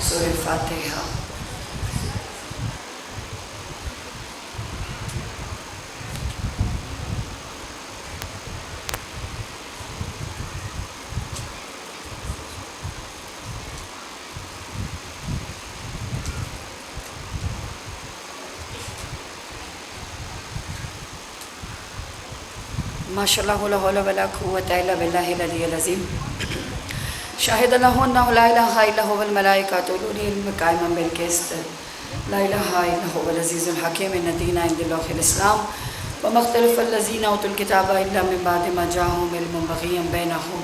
سورہ فاتحہ۔ ماشاء اللہ لا حول ولا قوۃ الا باللہ العلی العظیم۔ شاہد اللہ انہ لا الہ الا هو الملائکۃ اولو العلم قائما بالقسط لا الہ الا هو العزیز الحکیم ان الدین عند اللہ الاسلام وما اختلف الذین اوتوا الکتاب الا من بعد ما جاءهم علم بغیا بینہم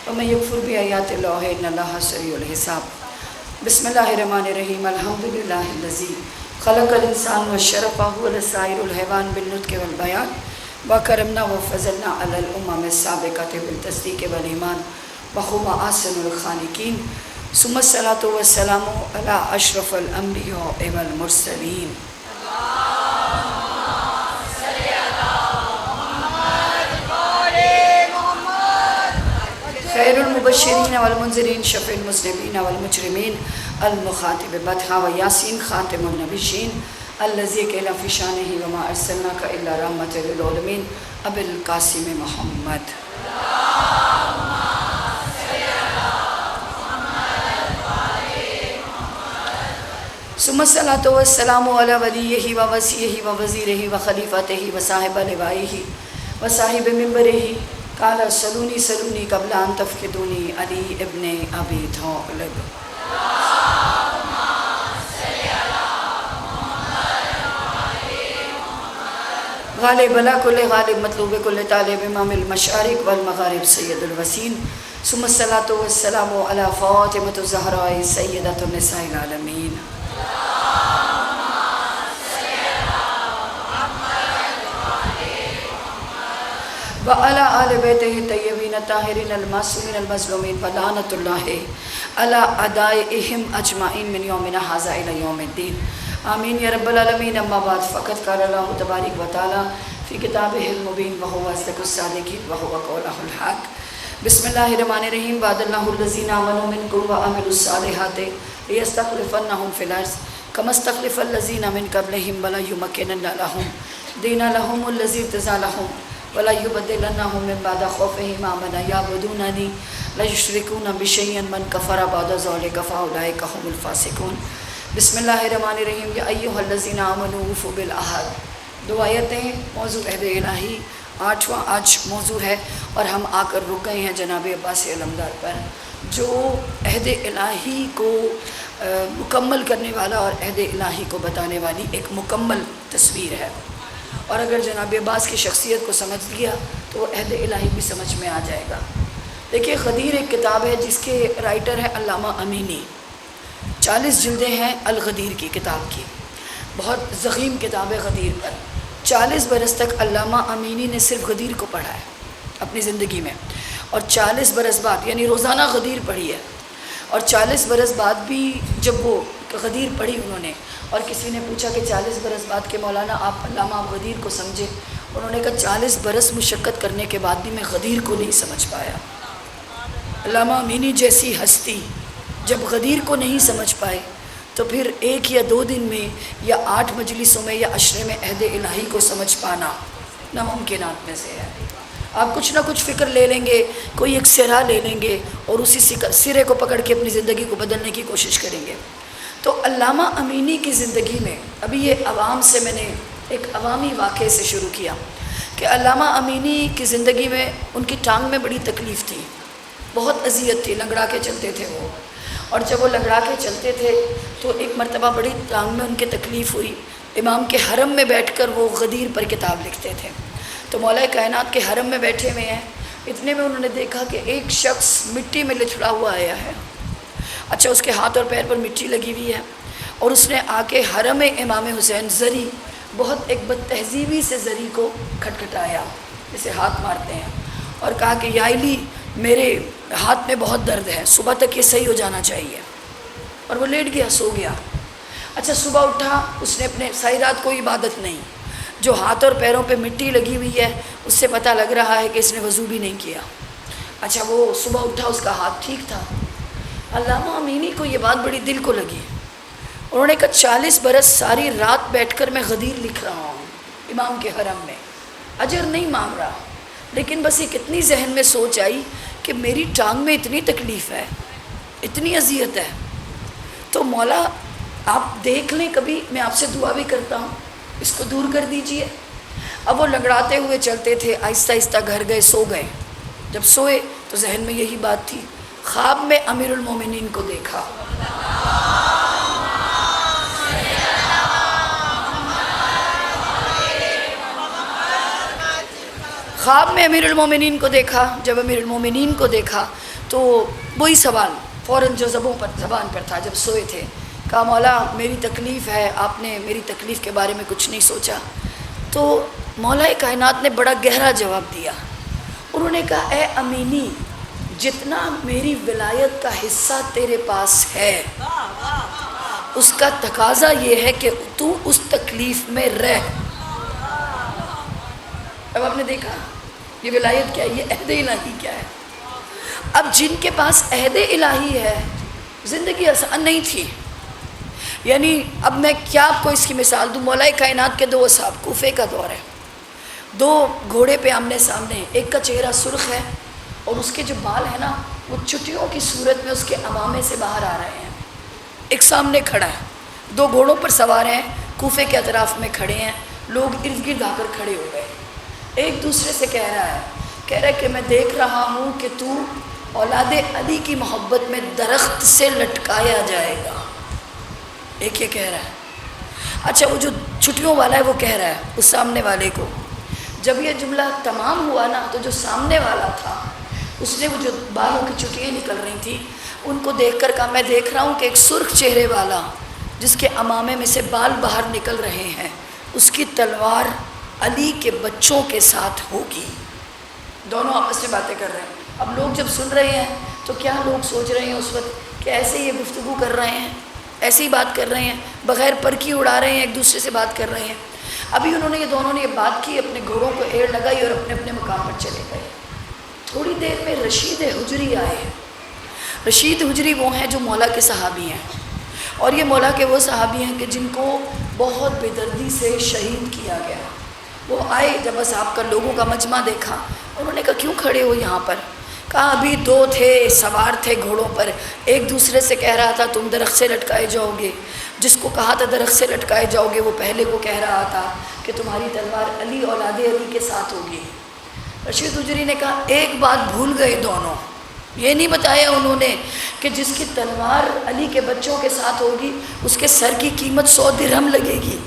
ومن یکفر بآیات اللہ ان اللہ سریع الحساب۔ بسم اللہ الرحمن الرحیم۔ الحمد للہ الذی خلق الانسان وشرفہ علی سائر الحیوان بالنطق والبیان وکرمنا وفضلنا علی الامم السابقۃ بالتصدیق والایمان وهو احسن الخالقین ثم الصلاۃ والسلام علی اشرف الانبیاء والمرسلین۔ خیر المبشرین والمنذرین شفیع المذنبین والمجرمین المخاطب بطحا و یاسین خاتم النبیین الذی قیل فی شانہ وما ارسلناک الا رحمۃ للعالمین ابی القاسم محمد۔ ثم الصلاۃ والسلام علی ولیہ و وصیہ و وزیرہ و خلیفتہ و صاحب لوائہ و صاحب منبرہ قال سلونی سلونی قبل ان تفقدونی علی ابن ابی طالب۔ غالب علی کل غالب مطلوب کل طالب امام المشارق والمغارب سید الوسین۔ ثم الصلاۃ والسلام علی فاطمۃ الزہراء سیدۃ النساء العالمین۔ وعلى آل بیتہ الطیبین الطاہرین المعصومین المظلومین فلعنۃ اللہ علی اعدائہم اجمعین من یومنا ھذا الی یوم الدین آمین یا رب العالمین۔ اما بعد فقد قال اللہ تبارک و تعالی فی کتابہ المبین وہو اصدق الصادقین وہو قولہ الحق۔ بسم اللہ الرحمن الرحیم۔ وعد اللہ الذین آمنوا منکم وعملوا الصالحات لیستخلفنہم فی الارض کما استخلف الذین من قبلہم ولیمکنن لہم دینہم الذی ارتضی لہم ولا يبدلنهم من بعد خوفهم امنا يعبدونني لا يشركون بشيء من كفر بعد ذلك فاولئك هم الفاسقون۔ بسم اللہ الرحمن الرحیم۔ یا ایھا الذین آمنوا اوفوا بالعہد۔ دو آیتیں موضوع عہد الہی، 8واں آج موضوع ہے اور ہم آ کر رک گئے ہیں جناب عباس علمدار پر، جو عہد الہی کو مکمل کرنے والا اور عہد الہی کو بتانے والی ایک مکمل تصویر ہے، اور اگر جناب عباس کی شخصیت کو سمجھ لیا تو وہ عہد الہی بھی سمجھ میں آ جائے گا۔ دیکھیے غدیر ایک کتاب ہے جس کے رائٹر ہے علامہ امینی، 40 جلدیں ہیں الغدیر کی کتاب کی، بہت ضخیم کتاب ہے غدیر پر۔ 40 برس تک علامہ امینی نے صرف غدیر کو پڑھا ہے اپنی زندگی میں، اور 40 برس بعد یعنی روزانہ غدیر پڑھی ہے، اور 40 برس بعد بھی جب وہ غدیر پڑھی انہوں نے، اور کسی نے پوچھا کہ 40 برس بعد کے مولانا آپ علامہ غدیر کو سمجھے، انہوں نے کہا 40 برس مشقت کرنے کے بعد بھی میں غدیر کو نہیں سمجھ پایا۔ علامہ امینی جیسی ہستی جب غدیر کو نہیں سمجھ پائے تو پھر 1 یا 2 دن میں یا 8 مجلسوں میں یا عشرے میں عہد الہی کو سمجھ پانا ناممکنات میں سے ہے۔ آپ کچھ نہ کچھ فکر لے لیں گے، کوئی ایک سرا لے لیں گے اور اسی سرے کو پکڑ کے اپنی زندگی کو بدلنے کی کوشش کریں گے۔ تو علامہ امینی کی زندگی میں، ابھی یہ عوام سے میں نے ایک عوامی واقعے سے شروع کیا کہ علامہ امینی کی زندگی میں ان کی ٹانگ میں بڑی تکلیف تھی، بہت اذیت تھی، لنگڑا کے چلتے تھے وہ، اور جب وہ لنگڑا کے چلتے تھے تو ایک مرتبہ بڑی ٹانگ میں ان کی تکلیف ہوئی، امام کے حرم میں بیٹھ کر وہ غدیر پر کتاب لکھتے تھے، تو مولا کائنات کے حرم میں بیٹھے ہوئے ہیں، اتنے میں انہوں نے دیکھا کہ ایک شخص مٹی میں لچھڑا ہوا آیا ہے، اچھا اس کے ہاتھ اور پیر پر مٹی لگی ہوئی ہے، اور اس نے آ کے حرم امام حسین زری، بہت ایک بد تہذیبی سے زری کو کھٹکھٹایا جسے ہاتھ مارتے ہیں، اور کہا کہ یا علی میرے ہاتھ میں بہت درد ہے، صبح تک یہ صحیح ہو جانا چاہیے، اور وہ لیٹ گیا، سو گیا۔ اچھا صبح اٹھا، اس نے اپنے ساری رات کوئی عبادت نہیں، جو ہاتھ اور پیروں پہ مٹی لگی ہوئی ہے اس سے پتہ لگ رہا ہے کہ اس نے وضو بھی نہیں کیا۔ اچھا وہ صبح اٹھا، اس کا ہاتھ ٹھیک تھا، علامہ امینی کو یہ بات بڑی دل کو لگی. انہوں نے کہا 40 برس ساری رات بیٹھ کر میں غدیر لکھ رہا ہوں امام کے حرم میں، اجر نہیں مانگ رہا، لیکن بس ایک اتنی ذہن میں سوچ آئی کہ میری ٹانگ میں اتنی تکلیف ہے، اتنی اذیت ہے، تو مولا آپ دیکھ لیں، کبھی میں آپ سے دعا بھی کرتا ہوں، اس کو دور کر دیجئے. اب وہ لنگڑاتے ہوئے چلتے تھے، آہستہ آہستہ گھر گئے، سو گئے. جب سوئے تو ذہن میں یہی بات تھی. خواب میں امیر المومنین کو دیکھا. خواب میں امیر المومنین کو دیکھا. جب امیر المومنین کو دیکھا تو وہی سوال فوراً جو زبان پر تھا جب سوئے تھے، کہا مولا میری تکلیف ہے، آپ نے میری تکلیف کے بارے میں کچھ نہیں سوچا. تو مولا کائنات نے بڑا گہرا جواب دیا. انہوں نے کہا اے امینی، جتنا میری ولایت کا حصہ تیرے پاس ہے اس کا تقاضا یہ ہے کہ تو اس تکلیف میں رہ. اب آپ نے دیکھا یہ ولایت کیا ہے، یہ عہد الہی کیا ہے. اب جن کے پاس عہد الہی ہے زندگی آسان نہیں تھی. یعنی اب میں کیا آپ کو اس کی مثال دوں. مولا کائنات کے 2 اصحاب، کوفے کا دور ہے، 2 گھوڑے پہ آمنے سامنے، ایک کا چہرہ سرخ ہے اور اس کے جو بال ہیں نا وہ چٹیوں کی صورت میں اس کے امامے سے باہر آ رہے ہیں. ایک سامنے کھڑا ہے، 2 گھوڑوں پر سوار ہیں، کوفے کے اطراف میں کھڑے ہیں، لوگ ارد گرد آ کر کھڑے ہو گئے. ایک دوسرے سے کہہ رہا ہے کہ میں دیکھ رہا ہوں کہ تو اولاد علی کی محبت میں درخت سے لٹکایا جائے گا. ایک یہ کہہ رہا ہے. اچھا وہ جو چھٹیوں والا ہے وہ کہہ رہا ہے اس سامنے والے کو. جب یہ جملہ تمام ہوا نا تو جو سامنے والا تھا اس نے وہ جو بالوں کی چھٹیاں نکل رہی تھیں ان کو دیکھ کر کہا میں دیکھ رہا ہوں کہ ایک سرخ چہرے والا جس کے امامے میں سے بال باہر نکل رہے ہیں اس کی تلوار علی کے بچوں کے ساتھ ہوگی. دونوں آپس میں باتیں کر رہے ہیں. اب لوگ جب سن رہے ہیں تو کیا لوگ سوچ رہے ہیں اس وقت کہ ایسے یہ گفتگو کر رہے ہیں، ایسے ہی بات کر رہے ہیں، بغیر پرکی اڑا رہے ہیں، ایک دوسرے سے بات کر رہے ہیں. ابھی انہوں نے یہ دونوں نے یہ بات کی، اپنے گھوڑوں کو ایڑ لگائی اور اپنے اپنے مقام پر چلے گئے. تھوڑی دیر میں رشید حجری آئے. رشید حجری وہ ہیں جو مولا کے صحابی ہیں، اور یہ مولا کے وہ صحابی ہیں کہ جن کو بہت بے دردی سے شہید کیا گیا. وہ آئے، جب بس آپ کا لوگوں کا مجمع دیکھا انہوں نے کہا کیوں کھڑے ہو یہاں پر؟ کہا ابھی 2 تھے سوار تھے گھوڑوں پر، ایک دوسرے سے کہہ رہا تھا تم درخت سے لٹکائے جاؤ گے. جس کو کہا تھا درخت سے لٹکائے جاؤ گے وہ پہلے کو کہہ رہا تھا کہ تمہاری تلوار علی اولاد علی کے ساتھ ہوگی. رشید حجری نے کہا ایک بات بھول گئے دونوں، یہ نہیں بتایا انہوں نے کہ جس کی تلوار علی کے بچوں کے ساتھ ہوگی اس کے سر کی قیمت 100 درہم لگے گی.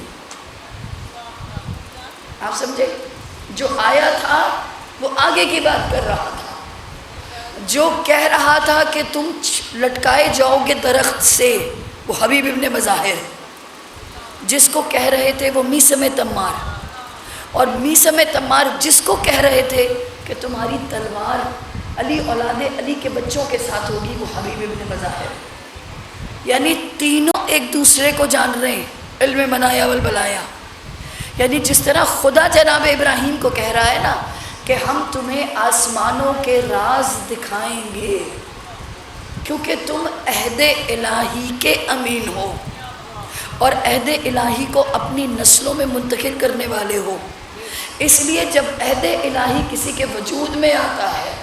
آپ سمجھے؟ جو آیا تھا وہ آگے کی بات کر رہا تھا، جو کہہ رہا تھا کہ تم لٹکائے جاؤ گے درخت سے وہ حبیب ابن مظاہر، جس کو کہہ رہے تھے وہ میثم تمار، اور میثم تمار جس کو کہہ رہے تھے کہ تمہاری تلوار علی اولاد علی کے بچوں کے ساتھ ہوگی وہ حبیب ابن مظاہر. یعنی تینوں ایک دوسرے کو جان رہے ہیں، علم منایا والبلایا. یعنی جس طرح خدا جناب ابراہیم کو کہہ رہا ہے نا کہ ہم تمہیں آسمانوں کے راز دکھائیں گے کیونکہ تم عہد الہی کے امین ہو اور عہد الہی کو اپنی نسلوں میں منتقل کرنے والے ہو. اس لیے جب عہد الہی کسی کے وجود میں آتا ہے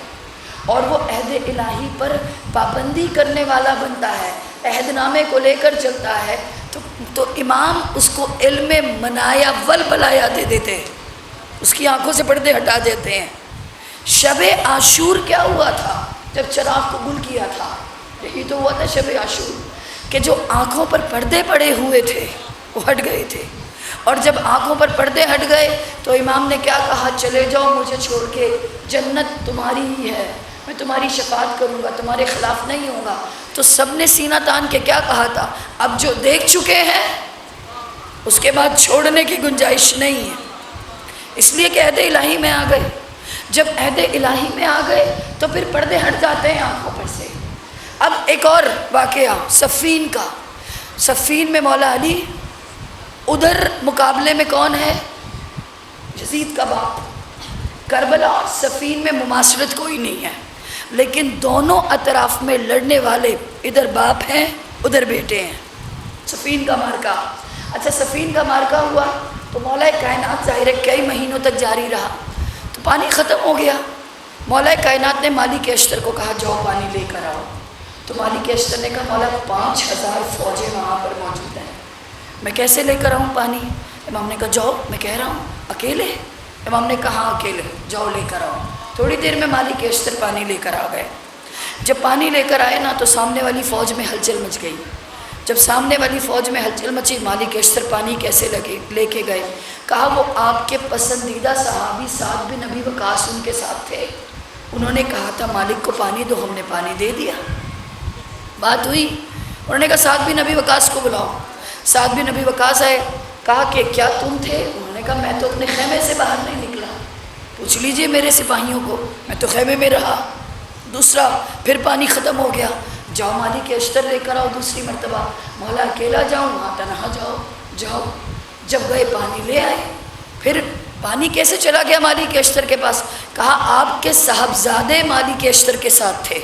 اور وہ عہد الہی پر پابندی کرنے والا بنتا ہے، عہد نامے کو لے کر چلتا ہے، تو امام اس کو علم منایا والبلایا دے دیتے ہیں، اس کی آنکھوں سے پردے ہٹا دیتے ہیں. شب عاشور کیا ہوا تھا جب چراغ کو گل کیا تھا؟ یہی تو ہوا تھا شب عاشور کہ جو آنکھوں پر پردے پڑے ہوئے تھے وہ ہٹ گئے تھے. اور جب آنکھوں پر پردے ہٹ گئے تو امام نے کیا کہا؟ چلے جاؤ مجھے چھوڑ کے، جنت تمہاری ہی ہے، میں تمہاری شفاعت کروں گا، تمہارے خلاف نہیں ہوں گا. تو سب نے سینہ تان کے کیا کہا تھا؟ اب جو دیکھ چکے ہیں اس کے بعد چھوڑنے کی گنجائش نہیں ہے. اس لیے کہ عہد الہی میں آ گئے. جب عہد الہی میں آ گئے تو پھر پردے ہٹ جاتے ہیں آنکھوں پر سے. اب ایک اور واقعہ صفین کا. صفین میں مولا علی، ادھر مقابلے میں کون ہے؟ یزید کا باپ. کربلا اور صفین میں مماثلت کوئی نہیں ہے. لیکن دونوں اطراف میں لڑنے والے ادھر باپ ہیں ادھر بیٹے ہیں. صفین کا مارکا. اچھا صفین کا مارکا ہوا تو مولا کائنات ظاہر ہے کئی مہینوں تک جاری رہا تو پانی ختم ہو گیا. مولا کائنات نے مالک اشتر کو کہا جاؤ پانی لے کر آؤ. تو مالک اشتر نے کہا مولا 5000 فوجیں وہاں پر موجود ہیں, میں کیسے لے کر آؤں پانی؟ امام نے کہا جاؤ, میں کہہ رہا ہوں اکیلے؟ امام نے کہا ہاں اکیلے, جاؤ لے کر آؤ. تھوڑی دیر میں مالک اشتر پانی لے کر آ گئے. جب پانی لے کر آئے نا تو سامنے والی فوج میں ہلچل مچ گئی. جب سامنے والی فوج میں ہلچل مچی, مالک اشتر پانی کیسے لے کے گئے؟ کہا وہ آپ کے پسندیدہ صحابی سعد بن ابی وقاص ان کے ساتھ تھے, انہوں نے کہا تھا مالک کو پانی دو, ہم نے پانی دے دیا. بات ہوئی, انہوں نے کہا سعد بن ابی وقاص کو بلاؤ. سعد بن ابی وقاص آئے, کہا کہ کیا تم تھے؟ انہوں نے کہا میں تو اپنے خیمے سے باہر نہیں نکلا, پوچھ لیجئے میرے سپاہیوں کو, میں تو خیمے میں رہا. دوسرا پھر پانی ختم ہو گیا, جاؤ مالک اشتر لے کر آؤ دوسری مرتبہ. مولا اکیلا جاؤں؟ وہاں تنہا جاؤ. جاؤ. جب گئے پانی لے آئے. پھر پانی کیسے چلا گیا مالک اشتر کے پاس؟ کہا آپ کے صاحبزادے مالک اشتر کے ساتھ تھے.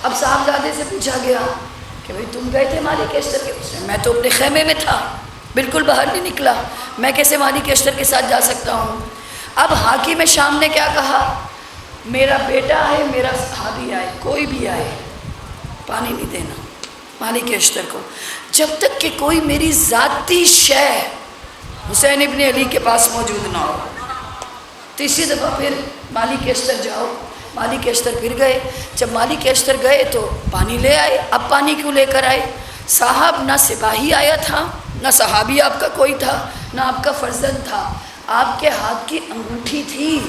اب صاحبزادے سے پوچھا گیا کہ بھئی تم گئے تھے مالک اشتر کے پاس؟ میں تو اپنے خیمے میں تھا, بالکل باہر نہیں نکلا, میں کیسے مالک اشتر کے ساتھ جا سکتا ہوں؟ اب حاکم شام نے کیا کہا؟ میرا بیٹا آئے, میرا صحابی آئے, کوئی بھی آئے, پانی نہیں دینا مالک اشتر کو جب تک کہ کوئی میری ذاتی شے حسین ابن علی کے پاس موجود نہ ہو. تیسری دفعہ پھر مالک اشتر جاؤ. مالک اشتر پھر گئے. جب مالک اشتر گئے تو پانی لے آئے. اب پانی کیوں لے کر آئے؟ صاحب نہ سپاہی آیا تھا, نہ صحابی آپ کا کوئی تھا, نہ آپ کا فرزند تھا, آپ کے ہاتھ کی انگوٹھی تھی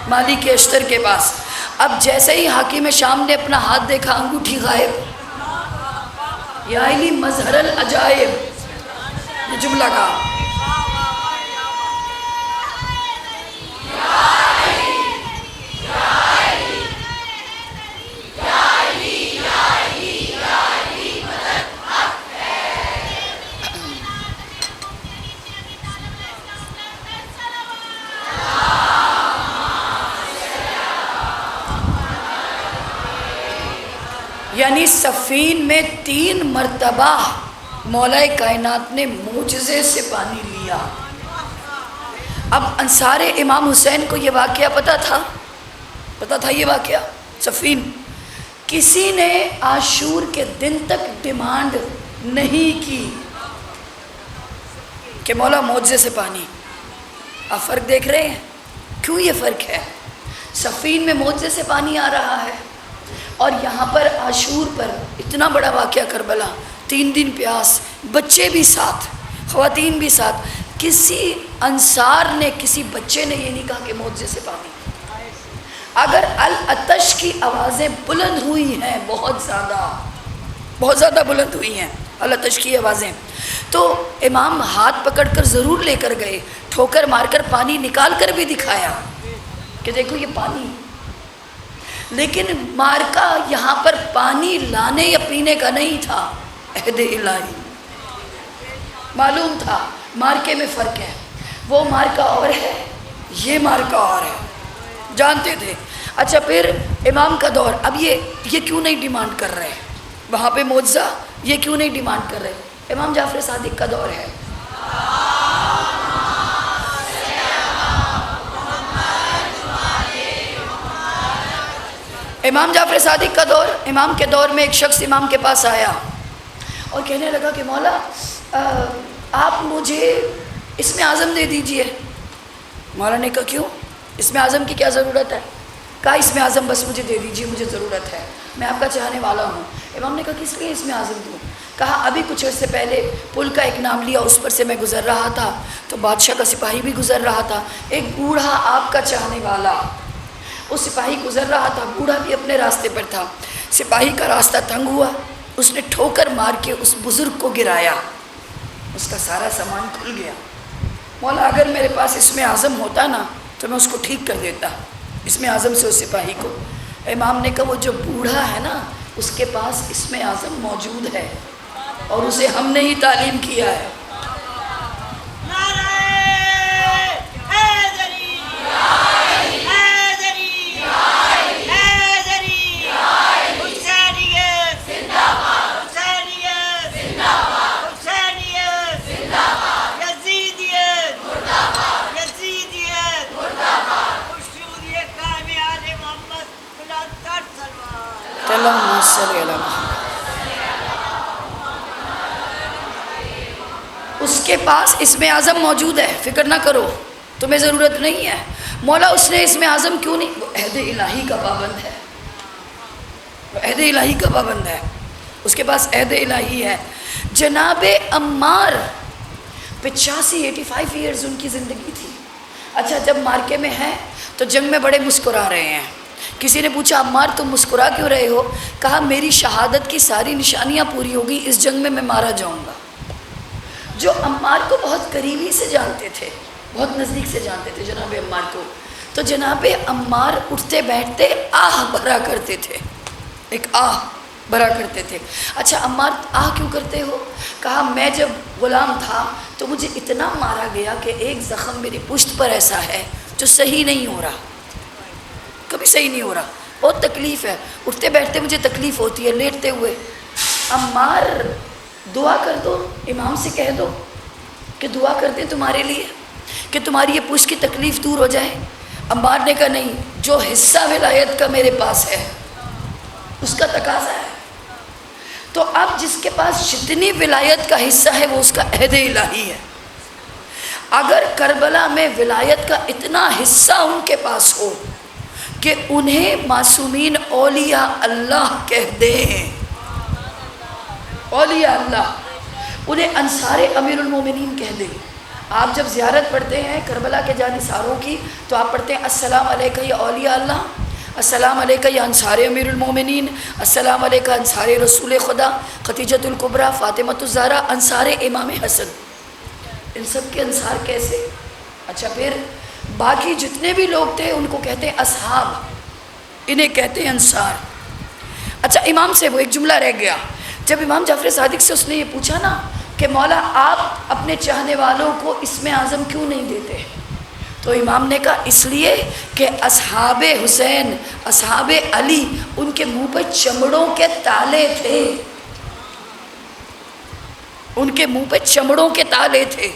مالک اشتر کے پاس. اب جیسے ہی حاکم شام نے اپنا ہاتھ دیکھا, انگوٹھی غائب. یا علی مظہر العجائب, یہ جملہ کہا. یعنی صفین میں 3 مرتبہ مولا کائنات نے معجزے سے پانی لیا. اب انصار امام حسین کو یہ واقعہ پتہ تھا یہ واقعہ صفین. کسی نے عاشور کے دن تک ڈیمانڈ نہیں کی کہ مولا معجزے سے پانی. آپ فرق دیکھ رہے ہیں کیوں یہ فرق ہے؟ صفین میں معجزے سے پانی آ رہا ہے, اور یہاں پر عاشور پر اتنا بڑا واقعہ کربلا, 3 دن پیاس, بچے بھی ساتھ, خواتین بھی ساتھ. کسی انصار نے, کسی بچے نے یہ نہیں کہا کہ معجزے سے پانی. اگر العطش کی آوازیں بلند ہوئی ہیں, بہت زیادہ بلند ہوئی ہیں العطش کی آوازیں, تو امام ہاتھ پکڑ کر ضرور لے کر گئے, ٹھوکر مار کر پانی نکال کر بھی دکھایا کہ دیکھو یہ پانی. لیکن مارکا یہاں پر پانی لانے یا پینے کا نہیں تھا, عہد الہی. معلوم تھا مارکے میں فرق ہے, وہ مارکا اور ہے, یہ مارکا اور ہے, جانتے تھے. اچھا پھر امام کا دور, اب یہ کیوں نہیں ڈیمانڈ کر رہے وہاں پہ معجزہ, یہ کیوں نہیں ڈیمانڈ کر رہے؟ امام جعفر صادق کا دور ہے. امام جعفر صادق کا دور, امام کے دور میں ایک شخص امام کے پاس آیا اور کہنے لگا کہ مولا آپ مجھے اسم اعظم دے دیجئے. مولا نے کہا کیوں؟ اسم اعظم کی کیا ضرورت ہے؟ کہا اسم اعظم بس مجھے دے دیجئے, مجھے ضرورت ہے, میں آپ کا چاہنے والا ہوں. امام نے کہا کس لیے اسم اعظم دوں؟ کہا ابھی کچھ عرصے پہلے پل کا ایک نام لیا, اس پر سے میں گزر رہا تھا تو بادشاہ کا سپاہی بھی گزر رہا تھا, ایک بوڑھا آپ کا چاہنے والا اس سپاہی گزر رہا تھا, بوڑھا بھی اپنے راستے پر تھا. سپاہی کا راستہ تنگ ہوا, اس نے ٹھوکر مار کے اس بزرگ کو گرایا, اس کا سارا سامان کھل گیا. مولا اگر میرے پاس اسم اعظم ہوتا نا تو میں اس کو ٹھیک کر دیتا, اسم اعظم سے اس سپاہی کو. امام نے کہا وہ جو بوڑھا ہے نا اس کے پاس اسم اعظم موجود ہے اور اسے ہم نے ہی تعلیم کیا ہے. اللہم صلی علی محمد۔ اس کے پاس اسم اعظم موجود ہے، فکر نہ کرو، تمہیں ضرورت نہیں ہے۔ مولا اس نے اسم اعظم کیوں نہیں؟ وہ عہد الہی کا پابند ہے، وہ عہد الہی کا پابند ہے، اس کے پاس عہد الہی ہے۔ جناب عمار 85 ایئرز ان کی زندگی تھی۔ اچھا جب مارکے میں ہیں تو جنگ میں بڑے مسکرا رہے ہیں۔ کسی نے پوچھا عمار تم مسکرا کیوں رہے ہو؟ کہا میری شہادت کی ساری نشانیاں پوری ہو گئی، اس جنگ میں مارا جاؤں گا۔ جو عمار کو بہت قریبی سے جانتے تھے، بہت نزدیک سے جانتے تھے جناب عمار کو، تو جناب عمار اٹھتے بیٹھتے آہ بھرا کرتے تھے، ایک آہ بھرا کرتے تھے۔ اچھا عمار آہ کیوں کرتے ہو؟ کہا میں جب غلام تھا تو مجھے اتنا مارا گیا کہ ایک زخم میری پشت پر ایسا ہے جو صحیح نہیں ہو رہا، کبھی صحیح نہیں ہو رہا، بہت تکلیف ہے، اٹھتے بیٹھتے مجھے تکلیف ہوتی ہے، لیٹتے ہوئے۔ عمار دعا کر دو، امام سے کہہ دو کہ دعا کر دیں تمہارے لیے کہ تمہاری یہ پشت کی تکلیف دور ہو جائے۔ عمار نے کہا نہیں، جو حصہ ولایت کا میرے پاس ہے اس کا تقاضا ہے۔ تو اب جس کے پاس جتنی ولایت کا حصہ ہے وہ اس کا عہد الہی ہے۔ اگر کربلا میں ولایت کا اتنا حصہ ان کے پاس ہو کہ انہیں معصومین اولیاء اللہ کہہ دیں، اولیاء اللہ، انہیں انصار امیر المومنین کہہ دیں۔ آپ جب زیارت پڑھتے ہیں کربلا کے جانثاروں کی تو آپ پڑھتے ہیں السلام علیکہ یا اولیاء اللہ، السلام علیکہ یا انصار امیر المومنین، السلام علیکہ انصار رسول خدا، خدیجۃ الکبریٰ، فاطمۃ الزہرا، انصار امام حسن۔ ان سب کے انصار کیسے؟ اچھا پھر باقی جتنے بھی لوگ تھے ان کو کہتے ہیں اصحاب، انہیں کہتے ہیں انصار۔ اچھا امام سے وہ ایک جملہ رہ گیا، جب امام جعفر صادق سے اس نے یہ پوچھا نا کہ مولا آپ اپنے چاہنے والوں کو اسم اعظم کیوں نہیں دیتے، تو امام نے کہا اس لیے کہ اصحاب حسین، اصحاب علی، ان کے منہ پہ چمڑوں کے تالے تھے، ان کے منہ پہ چمڑوں کے تالے تھے،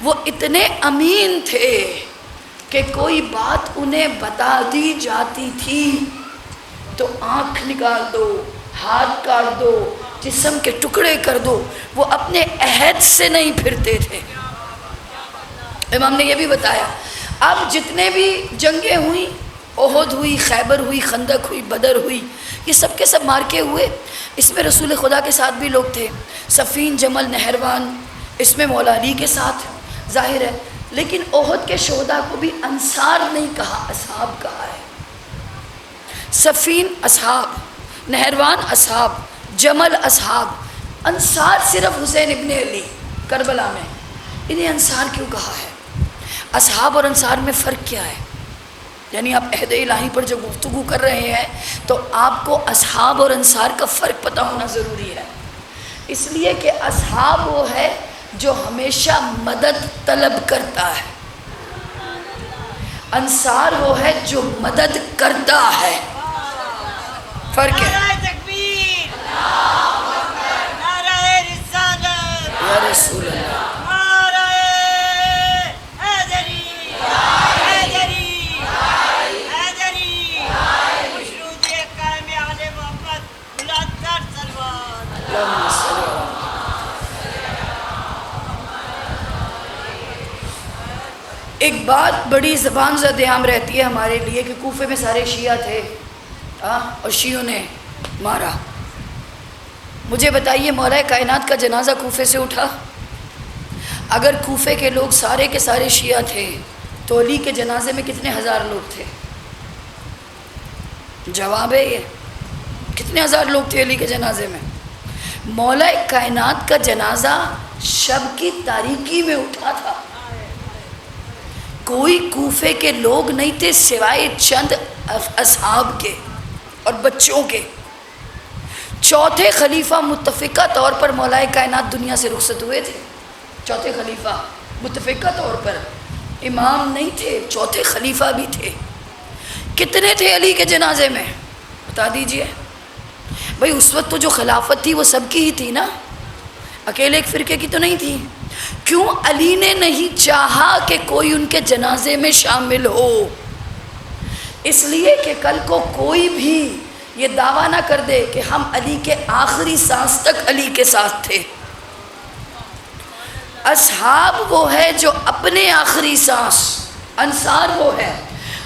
وہ اتنے امین تھے کہ کوئی بات انہیں بتا دی جاتی تھی تو آنکھ نکال دو، ہاتھ کاٹ دو، جسم کے ٹکڑے کر دو، وہ اپنے عہد سے نہیں پھرتے تھے۔ امام نے یہ بھی بتایا اب جتنے بھی جنگیں ہوئی، احد ہوئی، خیبر ہوئی، خندق ہوئی، بدر ہوئی، یہ سب کے سب مارکے ہوئے، اس میں رسول خدا کے ساتھ بھی لوگ تھے، صفین، جمل، نہروان، اس میں مولا علی کے ساتھ ظاہر ہے، لیکن احد کے شہداء کو بھی انصار نہیں کہا، اصحاب کہا ہے۔ صفین اصحاب، نہروان اصحاب، جمل اصحاب، انصار صرف حسین ابن علی کربلا میں، انہیں انصار کیوں کہا ہے؟ اصحاب اور انصار میں فرق کیا ہے؟ یعنی آپ عہد الہی پر جو گفتگو کر رہے ہیں تو آپ کو اصحاب اور انصار کا فرق پتہ ہونا ضروری ہے، اس لیے کہ اصحاب وہ ہے جو ہمیشہ مدد طلب کرتا ہے، انصار وہ ہے جو مدد کرتا ہے، فرق ہے۔ یا رسول اللہ، ایک بات بڑی زبان زد عام رہتی ہے ہمارے لیے کہ کوفے میں سارے شیعہ تھے اور شیعوں نے مارا۔ مجھے بتائیے مولا کائنات کا جنازہ کوفے سے اٹھا؟ اگر کوفے کے لوگ سارے کے سارے شیعہ تھے تو علی کے جنازے میں کتنے ہزار لوگ تھے؟ جواب ہے یہ، کتنے ہزار لوگ تھے علی کے جنازے میں؟ مولا کائنات کا جنازہ شب کی تاریکی میں اٹھا تھا، کوئی کوفے کے لوگ نہیں تھے سوائے چند اصحاب کے اور بچوں کے۔ چوتھے خلیفہ متفقہ طور پر مولا کائنات دنیا سے رخصت ہوئے تھے، چوتھے خلیفہ متفقہ طور پر، امام نہیں تھے، چوتھے خلیفہ بھی تھے۔ کتنے تھے علی کے جنازے میں بتا دیجئے؟ بھئی اس وقت تو جو خلافت تھی وہ سب کی ہی تھی نا، اکیلے ایک فرقے کی تو نہیں تھی۔ کیوں علی نے نہیں چاہا کہ کوئی ان کے جنازے میں شامل ہو؟ اس لیے کہ کل کو کوئی بھی یہ دعویٰ نہ کر دے کہ ہم علی کے آخری سانس تک علی کے ساتھ تھے۔ اصحاب وہ ہے جو اپنے آخری سانس، انصار وہ ہے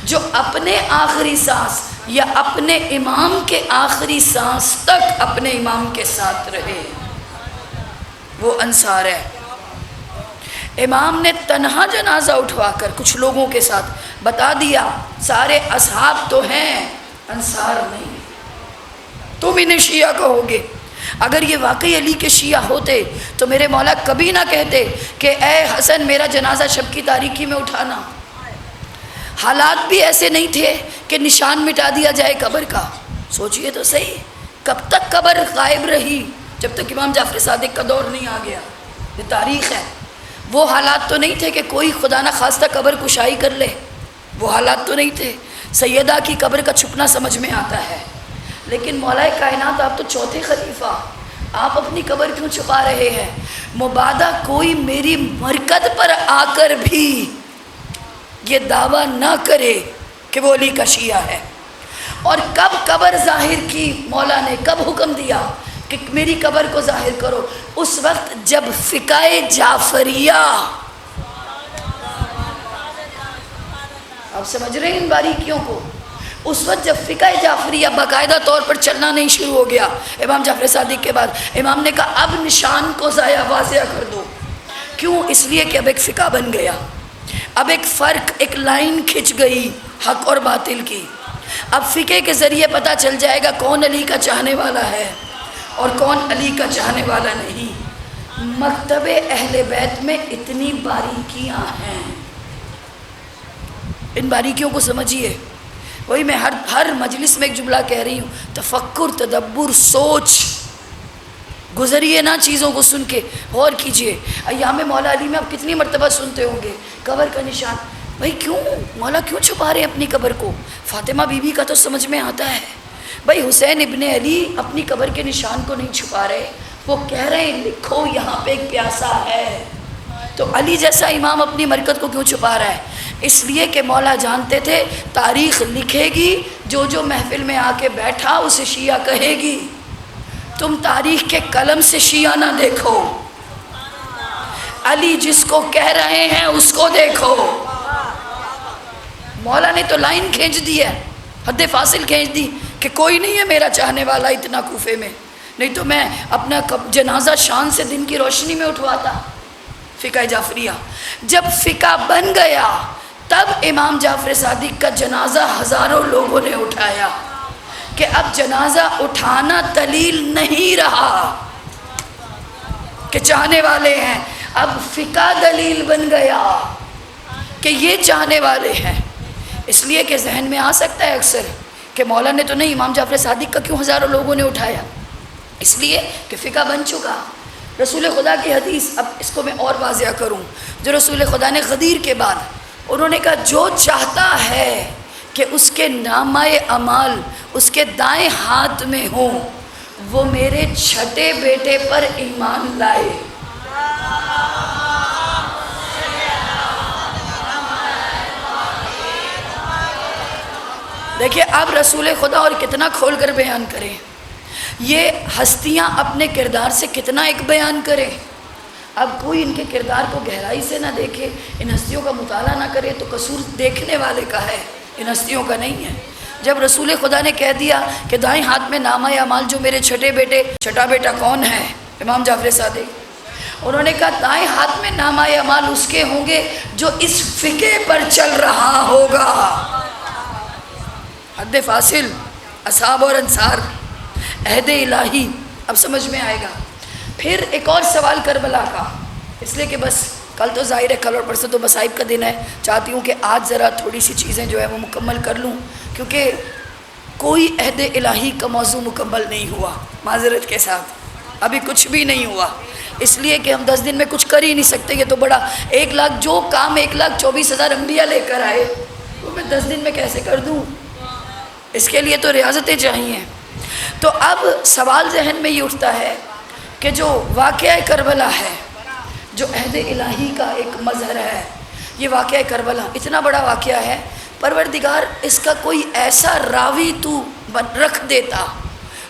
جو اپنے آخری سانس یا اپنے امام کے آخری سانس تک اپنے امام کے ساتھ رہے، وہ انصار ہے۔ امام نے تنہا جنازہ اٹھوا کر کچھ لوگوں کے ساتھ بتا دیا سارے اصحاب تو ہیں، انصار نہیں۔ تم انہیں شیعہ کہو گے، اگر یہ واقعی علی کے شیعہ ہوتے تو میرے مولا کبھی نہ کہتے کہ اے حسن میرا جنازہ شب کی تاریکی میں اٹھانا۔ حالات بھی ایسے نہیں تھے کہ نشان مٹا دیا جائے قبر کا۔ سوچئے تو صحیح، کب تک قبر غائب رہی؟ جب تک امام جعفر صادق کا دور نہیں آ گیا، یہ تاریخ ہے۔ وہ حالات تو نہیں تھے کہ کوئی خدا نہ خواستہ قبر کشائی کر لے، وہ حالات تو نہیں تھے۔ سیدہ کی قبر کا چھپنا سمجھ میں آتا ہے، لیکن مولا کائنات آپ تو چوتھے خلیفہ، آپ اپنی قبر کیوں چھپا رہے ہیں؟ مبادا کوئی میری مرکز پر آ کر بھی یہ دعویٰ نہ کرے کہ وہ علی کا شیعہ ہے۔ اور کب قبر ظاہر کی مولا نے، کب حکم دیا کہ میری قبر کو ظاہر کرو؟ اس وقت جب فقہ جعفریہ، آپ سمجھ رہے ہیں ان باریکیوں کو، اس وقت جب فقہ جعفریہ باقاعدہ طور پر چلنا نہیں شروع ہو گیا امام جعفر صادق کے بعد، امام نے کہا اب نشان کو واضح کر دو۔ کیوں؟ اس لیے کہ اب ایک فقہ بن گیا، اب ایک فرق، ایک لائن کھنچ گئی حق اور باطل کی۔ اب فقہ کے ذریعے پتہ چل جائے گا کون علی کا چاہنے والا ہے اور کون علی کا چاہنے والا نہیں۔ مکتب اہل بیت میں اتنی باریکیاں ہیں، ان باریکیوں کو سمجھیے۔ وہی میں ہر مجلس میں ایک جملہ کہہ رہی ہوں، تفکر، تدبر، سوچ، گزریے نا چیزوں کو سن کے، غور کیجئے۔ ایام مولا علی میں آپ کتنی مرتبہ سنتے ہوں گے قبر کا نشان۔ بھائی کیوں مولا کیوں چھپا رہے ہیں اپنی قبر کو؟ فاطمہ بی بی کا تو سمجھ میں آتا ہے۔ بھائی حسین ابن علی اپنی قبر کے نشان کو نہیں چھپا رہے، وہ کہہ رہے ہیں لکھو یہاں پہ ایک پیاسا ہے۔ تو علی جیسا امام اپنی مرکز کو کیوں چھپا رہا ہے؟ اس لیے کہ مولا جانتے تھے تاریخ لکھے گی، جو جو محفل میں آ کے بیٹھا اسے شیعہ کہے گی۔ تم تاریخ کے قلم سے شیعہ نہ دیکھو، علی جس کو کہہ رہے ہیں اس کو دیکھو۔ مولا نے تو لائن کھینچ دی ہے، حد فاصل کھینچ دی کہ کوئی نہیں ہے میرا چاہنے والا اتنا کوفے میں، نہیں تو میں اپنا جنازہ شان سے دن کی روشنی میں اٹھواتا۔ فقہ جعفریہ جب فقہ بن گیا تب امام جعفر صادق کا جنازہ ہزاروں لوگوں نے اٹھایا کہ اب جنازہ اٹھانا دلیل نہیں رہا کہ چاہنے والے ہیں، اب فقہ دلیل بن گیا کہ یہ چاہنے والے ہیں۔ اس لیے کہ ذہن میں آ سکتا ہے اکثر کہ مولا نے تو نہیں، امام جعفر صادق کا کیوں ہزاروں لوگوں نے اٹھایا؟ اس لیے کہ فقہ بن چکا۔ رسول خدا کی حدیث، اب اس کو میں اور واضح کروں، جو رسول خدا نے غدیر کے بعد انہوں نے کہا جو چاہتا ہے کہ اس کے نامہ اعمال اس کے دائیں ہاتھ میں ہوں وہ میرے چھٹے بیٹے پر ایمان لائے۔ دیکھیے اب رسول خدا اور کتنا کھول کر بیان کریں، یہ ہستیاں اپنے کردار سے کتنا ایک بیان کریں۔ اب کوئی ان کے کردار کو گہرائی سے نہ دیکھے، ان ہستیوں کا مطالعہ نہ کرے تو قصور دیکھنے والے کا ہے، ان ہستیوں کا نہیں ہے۔ جب رسول خدا نے کہہ دیا کہ دائیں ہاتھ میں نامہ اعمال جو میرے چھٹا بیٹا کون ہے؟ امام جعفر صادق۔ انہوں نے کہا دائیں ہاتھ میں نامہ اعمال اس کے ہوں گے جو اس فقہ پر چل رہا ہوگا۔ حد فاصل، اصحاب اور انصار، عہد الہی، اب سمجھ میں آئے گا۔ پھر ایک اور سوال کربلا کا، اس لیے کہ بس کل تو ظاہر ہے، کل اور پرسوں تو مصائب کا دن ہے، چاہتی ہوں کہ آج ذرا تھوڑی سی چیزیں جو ہے وہ مکمل کر لوں، کیونکہ کوئی عہد الہی کا موضوع مکمل نہیں ہوا، معذرت کے ساتھ ابھی کچھ بھی نہیں ہوا، اس لیے کہ ہم 10 دن میں کچھ کر ہی نہیں سکتے۔ یہ تو بڑا 1 لاکھ جو کام 1,24,000 انبیاء لے کر آئے وہ میں 10 دن میں کیسے کر دوں؟ اس کے لیے تو ریاضتیں چاہیے۔ تو اب سوال ذہن میں یہ اٹھتا ہے کہ جو واقعہ کربلا ہے، جو عہد الہی کا ایک مظہر ہے، یہ واقعہ کربلا اتنا بڑا واقعہ ہے، پروردگار اس کا کوئی ایسا راوی تو رکھ دیتا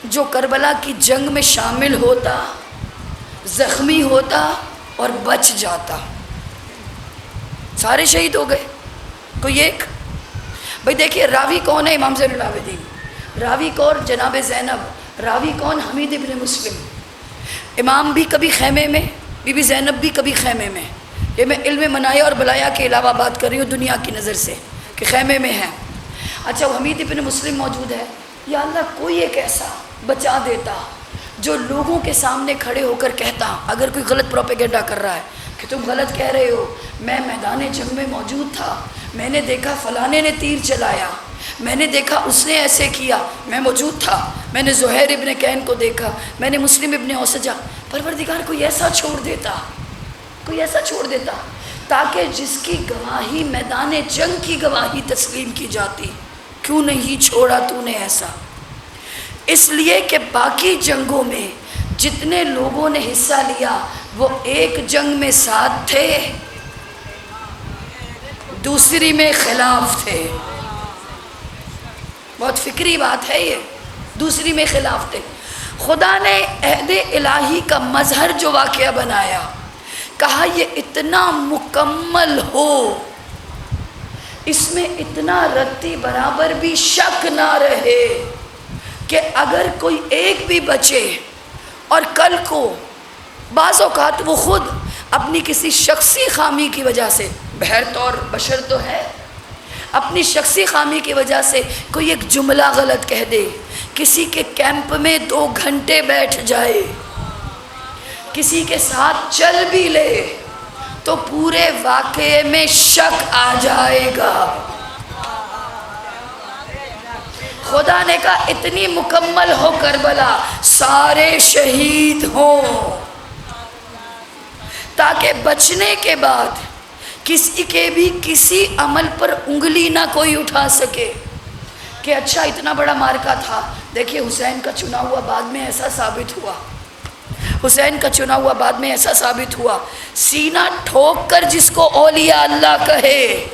جو کربلا کی جنگ میں شامل ہوتا، زخمی ہوتا اور بچ جاتا۔ سارے شہید ہو گئے، کوئی ایک؟ بھئی دیکھیے راوی کون ہے؟ امام زین العابدین۔ راوی کون؟ جناب زینب۔ راوی کون؟ حمید ابن مسلم۔ امام بھی کبھی خیمے میں، بی بی زینب بھی کبھی خیمے میں۔ یہ میں علم منایا اور بلایا کے علاوہ بات کر رہی ہوں دنیا کی نظر سے کہ خیمے میں ہیں۔ اچھا وہ حمید ابن مسلم موجود ہے، یا اللہ کوئی ایک ایسا بچا دیتا جو لوگوں کے سامنے کھڑے ہو کر کہتا، اگر کوئی غلط پروپیگنڈا کر رہا ہے کہ تم غلط کہہ رہے ہو، میں میدان جنگ میں موجود تھا، میں نے دیکھا فلانے نے تیر چلایا، میں نے دیکھا اس نے ایسے کیا، میں موجود تھا، میں نے زہیر ابن کین کو دیکھا، میں نے مسلم ابن اوسجہ۔ پروردگار کوئی ایسا چھوڑ دیتا، کوئی ایسا چھوڑ دیتا تاکہ جس کی گواہی میدان جنگ کی گواہی تسلیم کی جاتی۔ کیوں نہیں چھوڑا تو نے ایسا؟ اس لیے کہ باقی جنگوں میں جتنے لوگوں نے حصہ لیا وہ ایک جنگ میں ساتھ تھے، دوسری میں خلاف تھے۔ بہت فکری بات ہے یہ، دوسری میں خلاف تھے۔ خدا نے عہد الہی کا مظہر جو واقعہ بنایا، کہا یہ اتنا مکمل ہو، اس میں اتنا رتی برابر بھی شک نہ رہے کہ اگر کوئی ایک بھی بچے اور کل کو بعض اوقات وہ خود اپنی کسی شخصی خامی کی وجہ سے، بہر طور بشر تو ہے، اپنی شخصی خامی کی وجہ سے کوئی ایک جملہ غلط کہہ دے، کسی کے کیمپ میں 2 گھنٹے بیٹھ جائے، کسی کے ساتھ چل بھی لے تو پورے واقعے میں شک آ جائے گا۔ خدا نے کہا اتنی مکمل ہو کربلا، سارے شہید ہوں، تاکہ بچنے کے بعد کسی کے بھی کسی عمل پر انگلی نہ کوئی اٹھا سکے کہ اچھا اتنا بڑا مارکا تھا، دیکھیے حسین کا چنا ہوا بعد میں ایسا ثابت ہوا، حسین کا چنا ہوا بعد میں ایسا ثابت ہوا۔ سینہ ٹھوک کر جس کو اولیاء اللہ کہے،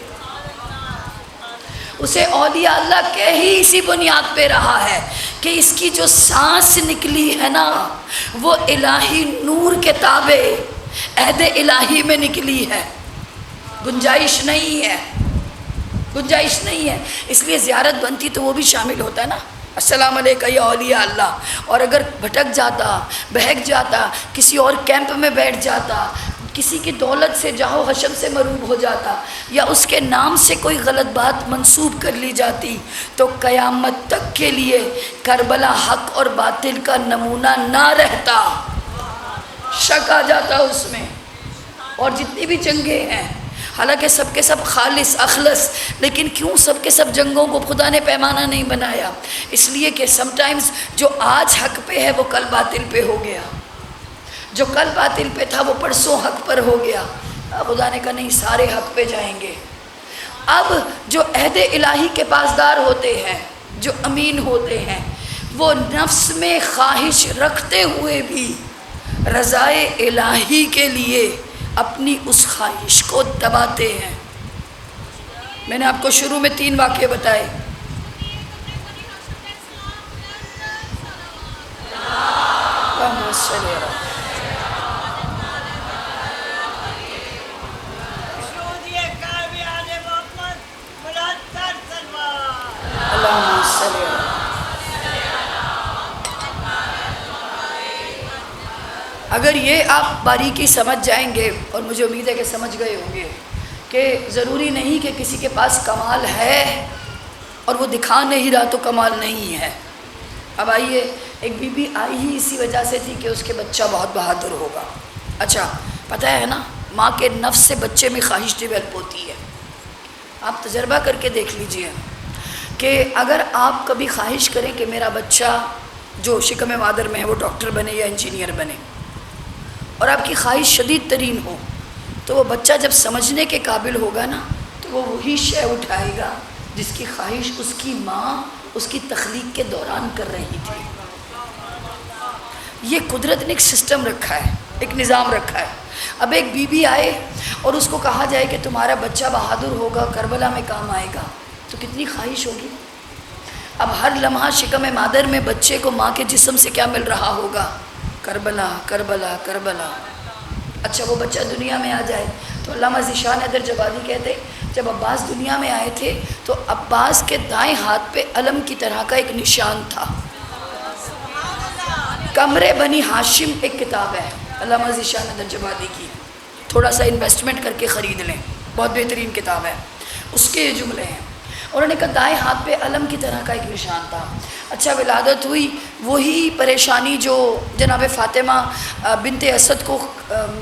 اسے اولیاء اللہ کہہ ہی اسی بنیاد پہ رہا ہے کہ اس کی جو سانس نکلی ہے نا وہ الہی نور کے تابع عہد الہی میں نکلی ہے، گنجائش نہیں ہے، گنجائش نہیں ہے۔ اس لیے زیارت بنتی تو وہ بھی شامل ہوتا ہے نا، السلام علیکم یا اولیاء اللہ۔ اور اگر بھٹک جاتا، بہک جاتا، کسی اور کیمپ میں بیٹھ جاتا، کسی کی دولت سے جاہو حشم سے مروب ہو جاتا، یا اس کے نام سے کوئی غلط بات منسوب کر لی جاتی، تو قیامت تک کے لیے کربلا حق اور باطل کا نمونہ نہ رہتا، شک آ جاتا اس میں۔ اور جتنی بھی جنگیں ہیں، حالانکہ سب کے سب خالص اخلص، لیکن کیوں سب کے سب جنگوں کو خدا نے پیمانہ نہیں بنایا؟ اس لیے کہ سم ٹائمز جو آج حق پہ ہے وہ کل باطل پہ ہو گیا، جو کل باطل پہ تھا وہ پرسوں حق پر ہو گیا۔ خدا نے کہا نہیں، سارے حق پہ جائیں گے۔ اب جو عہد الہی کے پاسدار ہوتے ہیں، جو امین ہوتے ہیں، وہ نفس میں خواہش رکھتے ہوئے بھی رضائے الہی کے لیے اپنی اس خواہش کو دباتے ہیں۔ میں نے آپ کو شروع میں 3 واقعے بتائے۔ اگر یہ آپ باریکی سمجھ جائیں گے، اور مجھے امید ہے کہ سمجھ گئے ہوں گے کہ ضروری نہیں کہ کسی کے پاس کمال ہے اور وہ دکھا نہیں رہا تو کمال نہیں ہے۔ اب آئیے، ایک بی بی آئی ہی اسی وجہ سے تھی کہ اس کے بچہ بہت بہادر ہوگا۔ اچھا پتہ ہے نا، ماں کے نفس سے بچے میں خواہش ڈیولپ ہوتی ہے۔ آپ تجربہ کر کے دیکھ لیجئے کہ اگر آپ کبھی خواہش کریں کہ میرا بچہ جو شکم مادر میں ہے وہ ڈاکٹر بنے یا انجینئر بنے، اور آپ کی خواہش شدید ترین ہو، تو وہ بچہ جب سمجھنے کے قابل ہوگا نا تو وہ وہی شے اٹھائے گا جس کی خواہش اس کی ماں اس کی تخلیق کے دوران کر رہی تھی۔ یہ قدرت نے ایک سسٹم رکھا ہے، ایک نظام رکھا ہے۔ اب ایک بی بی آئے اور اس کو کہا جائے کہ تمہارا بچہ بہادر ہوگا، کربلا میں کام آئے گا، تو کتنی خواہش ہوگی. اب ہر لمحہ شکم مادر میں بچے کو ماں کے جسم سے کیا مل رہا ہوگا؟ کربلا کربلا کربلا. اچھا وہ بچہ دنیا میں آ جائے تو علامہ ذیشان حیدر جوادی کہتے جب عباس دنیا میں آئے تھے تو عباس کے دائیں ہاتھ پہ علم کی طرح کا ایک نشان تھا. قمر بنی ہاشم ایک کتاب ہے علامہ ذیشان حیدر جوادی کی، تھوڑا سا انویسٹمنٹ کر کے خرید لیں، بہت بہترین کتاب ہے. اس کے یہ جملے ہیں. انہوں نے کہا دائیں ہاتھ پہ علم کی طرح کا ایک نشان تھا. اچھا ولادت ہوئی، وہی پریشانی جو جناب فاطمہ بنت اسد کو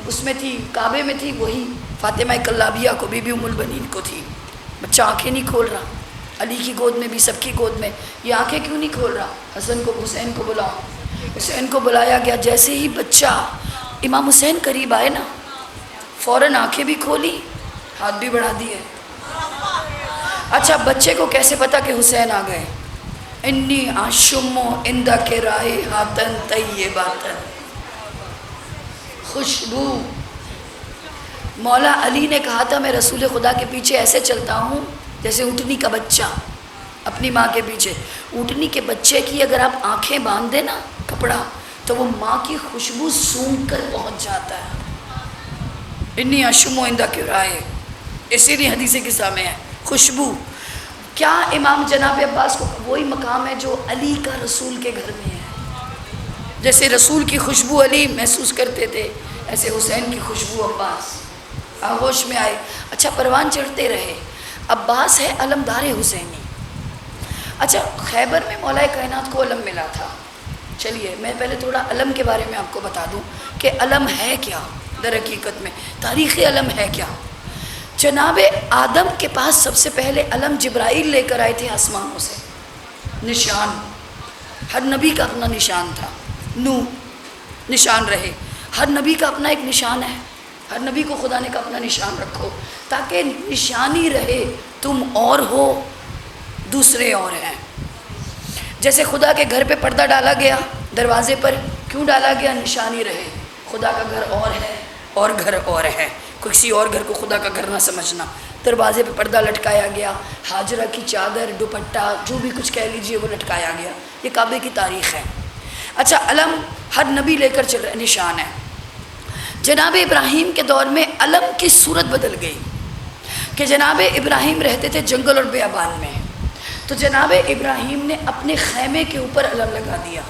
اس میں تھی، کعبے میں تھی، وہی فاطمہ کلابیہ کو، بی بی ام البنین کو تھی. بچہ آنکھیں نہیں کھول رہا، علی کی گود میں بھی، سب کی گود میں، یہ آنکھیں کیوں نہیں کھول رہا؟ حسن کو حسین کو بلاؤ. حسین کو بلایا گیا. جیسے ہی بچہ امام حسین قریب آئے نا، فوراً آنکھیں بھی کھولی، ہاتھ بھی بڑھا دیے. اچھا بچے کو کیسے پتا کہ حسین آ گئے؟ انی آشمو اندہ کے رائے ہاتن طیباتن، خوشبو. مولا علی نے کہا تھا میں رسول خدا کے پیچھے ایسے چلتا ہوں جیسے اونٹنی کا بچہ اپنی ماں کے پیچھے. اونٹنی کے بچے کی اگر آپ آنکھیں باندھ دیں نا کپڑا تو وہ ماں کی خوشبو سونگھ کر پہنچ جاتا ہے. انی آشمو اندہ کے رائے، اسی لیے حدیث قصہ میں ہے خوشبو. کیا امام جناب عباس کو وہی مقام ہے جو علی کا رسول کے گھر میں ہے. جیسے رسول کی خوشبو علی محسوس کرتے تھے، ایسے حسین کی خوشبو عباس آغوش میں آئے. اچھا پروان چڑھتے رہے. عباس ہے علمدار حسینی. اچھا خیبر میں مولا کائنات کو علم ملا تھا. چلیے میں پہلے تھوڑا علم کے بارے میں آپ کو بتا دوں کہ علم ہے کیا در حقیقت میں، تاریخی علم ہے کیا. جناب آدم کے پاس سب سے پہلے علم جبرائیل لے کر آئے تھے آسمانوں سے. نشان ہر نبی کا اپنا نشان تھا. نو نشان رہے، ہر نبی کا اپنا ایک نشان ہے. ہر نبی کو خدا نے کہا اپنا نشان رکھو تاکہ نشانی رہے، تم اور ہو دوسرے اور ہیں. جیسے خدا کے گھر پہ پردہ ڈالا گیا دروازے پر، کیوں ڈالا گیا؟ نشانی رہے. خدا کا گھر اور ہے اور گھر اور ہے، کسی اور گھر کو خدا کا گھر نہ سمجھنا. دروازے پہ پردہ لٹکایا گیا، ہاجرہ کی چادر، دوپٹہ، جو بھی کچھ کہہ لیجئے وہ لٹکایا گیا. یہ کعبے کی تاریخ ہے. اچھا علم ہر نبی لے کر چل رہا، نشان ہے. جناب ابراہیم کے دور میں علم کی صورت بدل گئی کہ جناب ابراہیم رہتے تھے جنگل اور بیابان میں، تو جناب ابراہیم نے اپنے خیمے کے اوپر علم لگا دیا.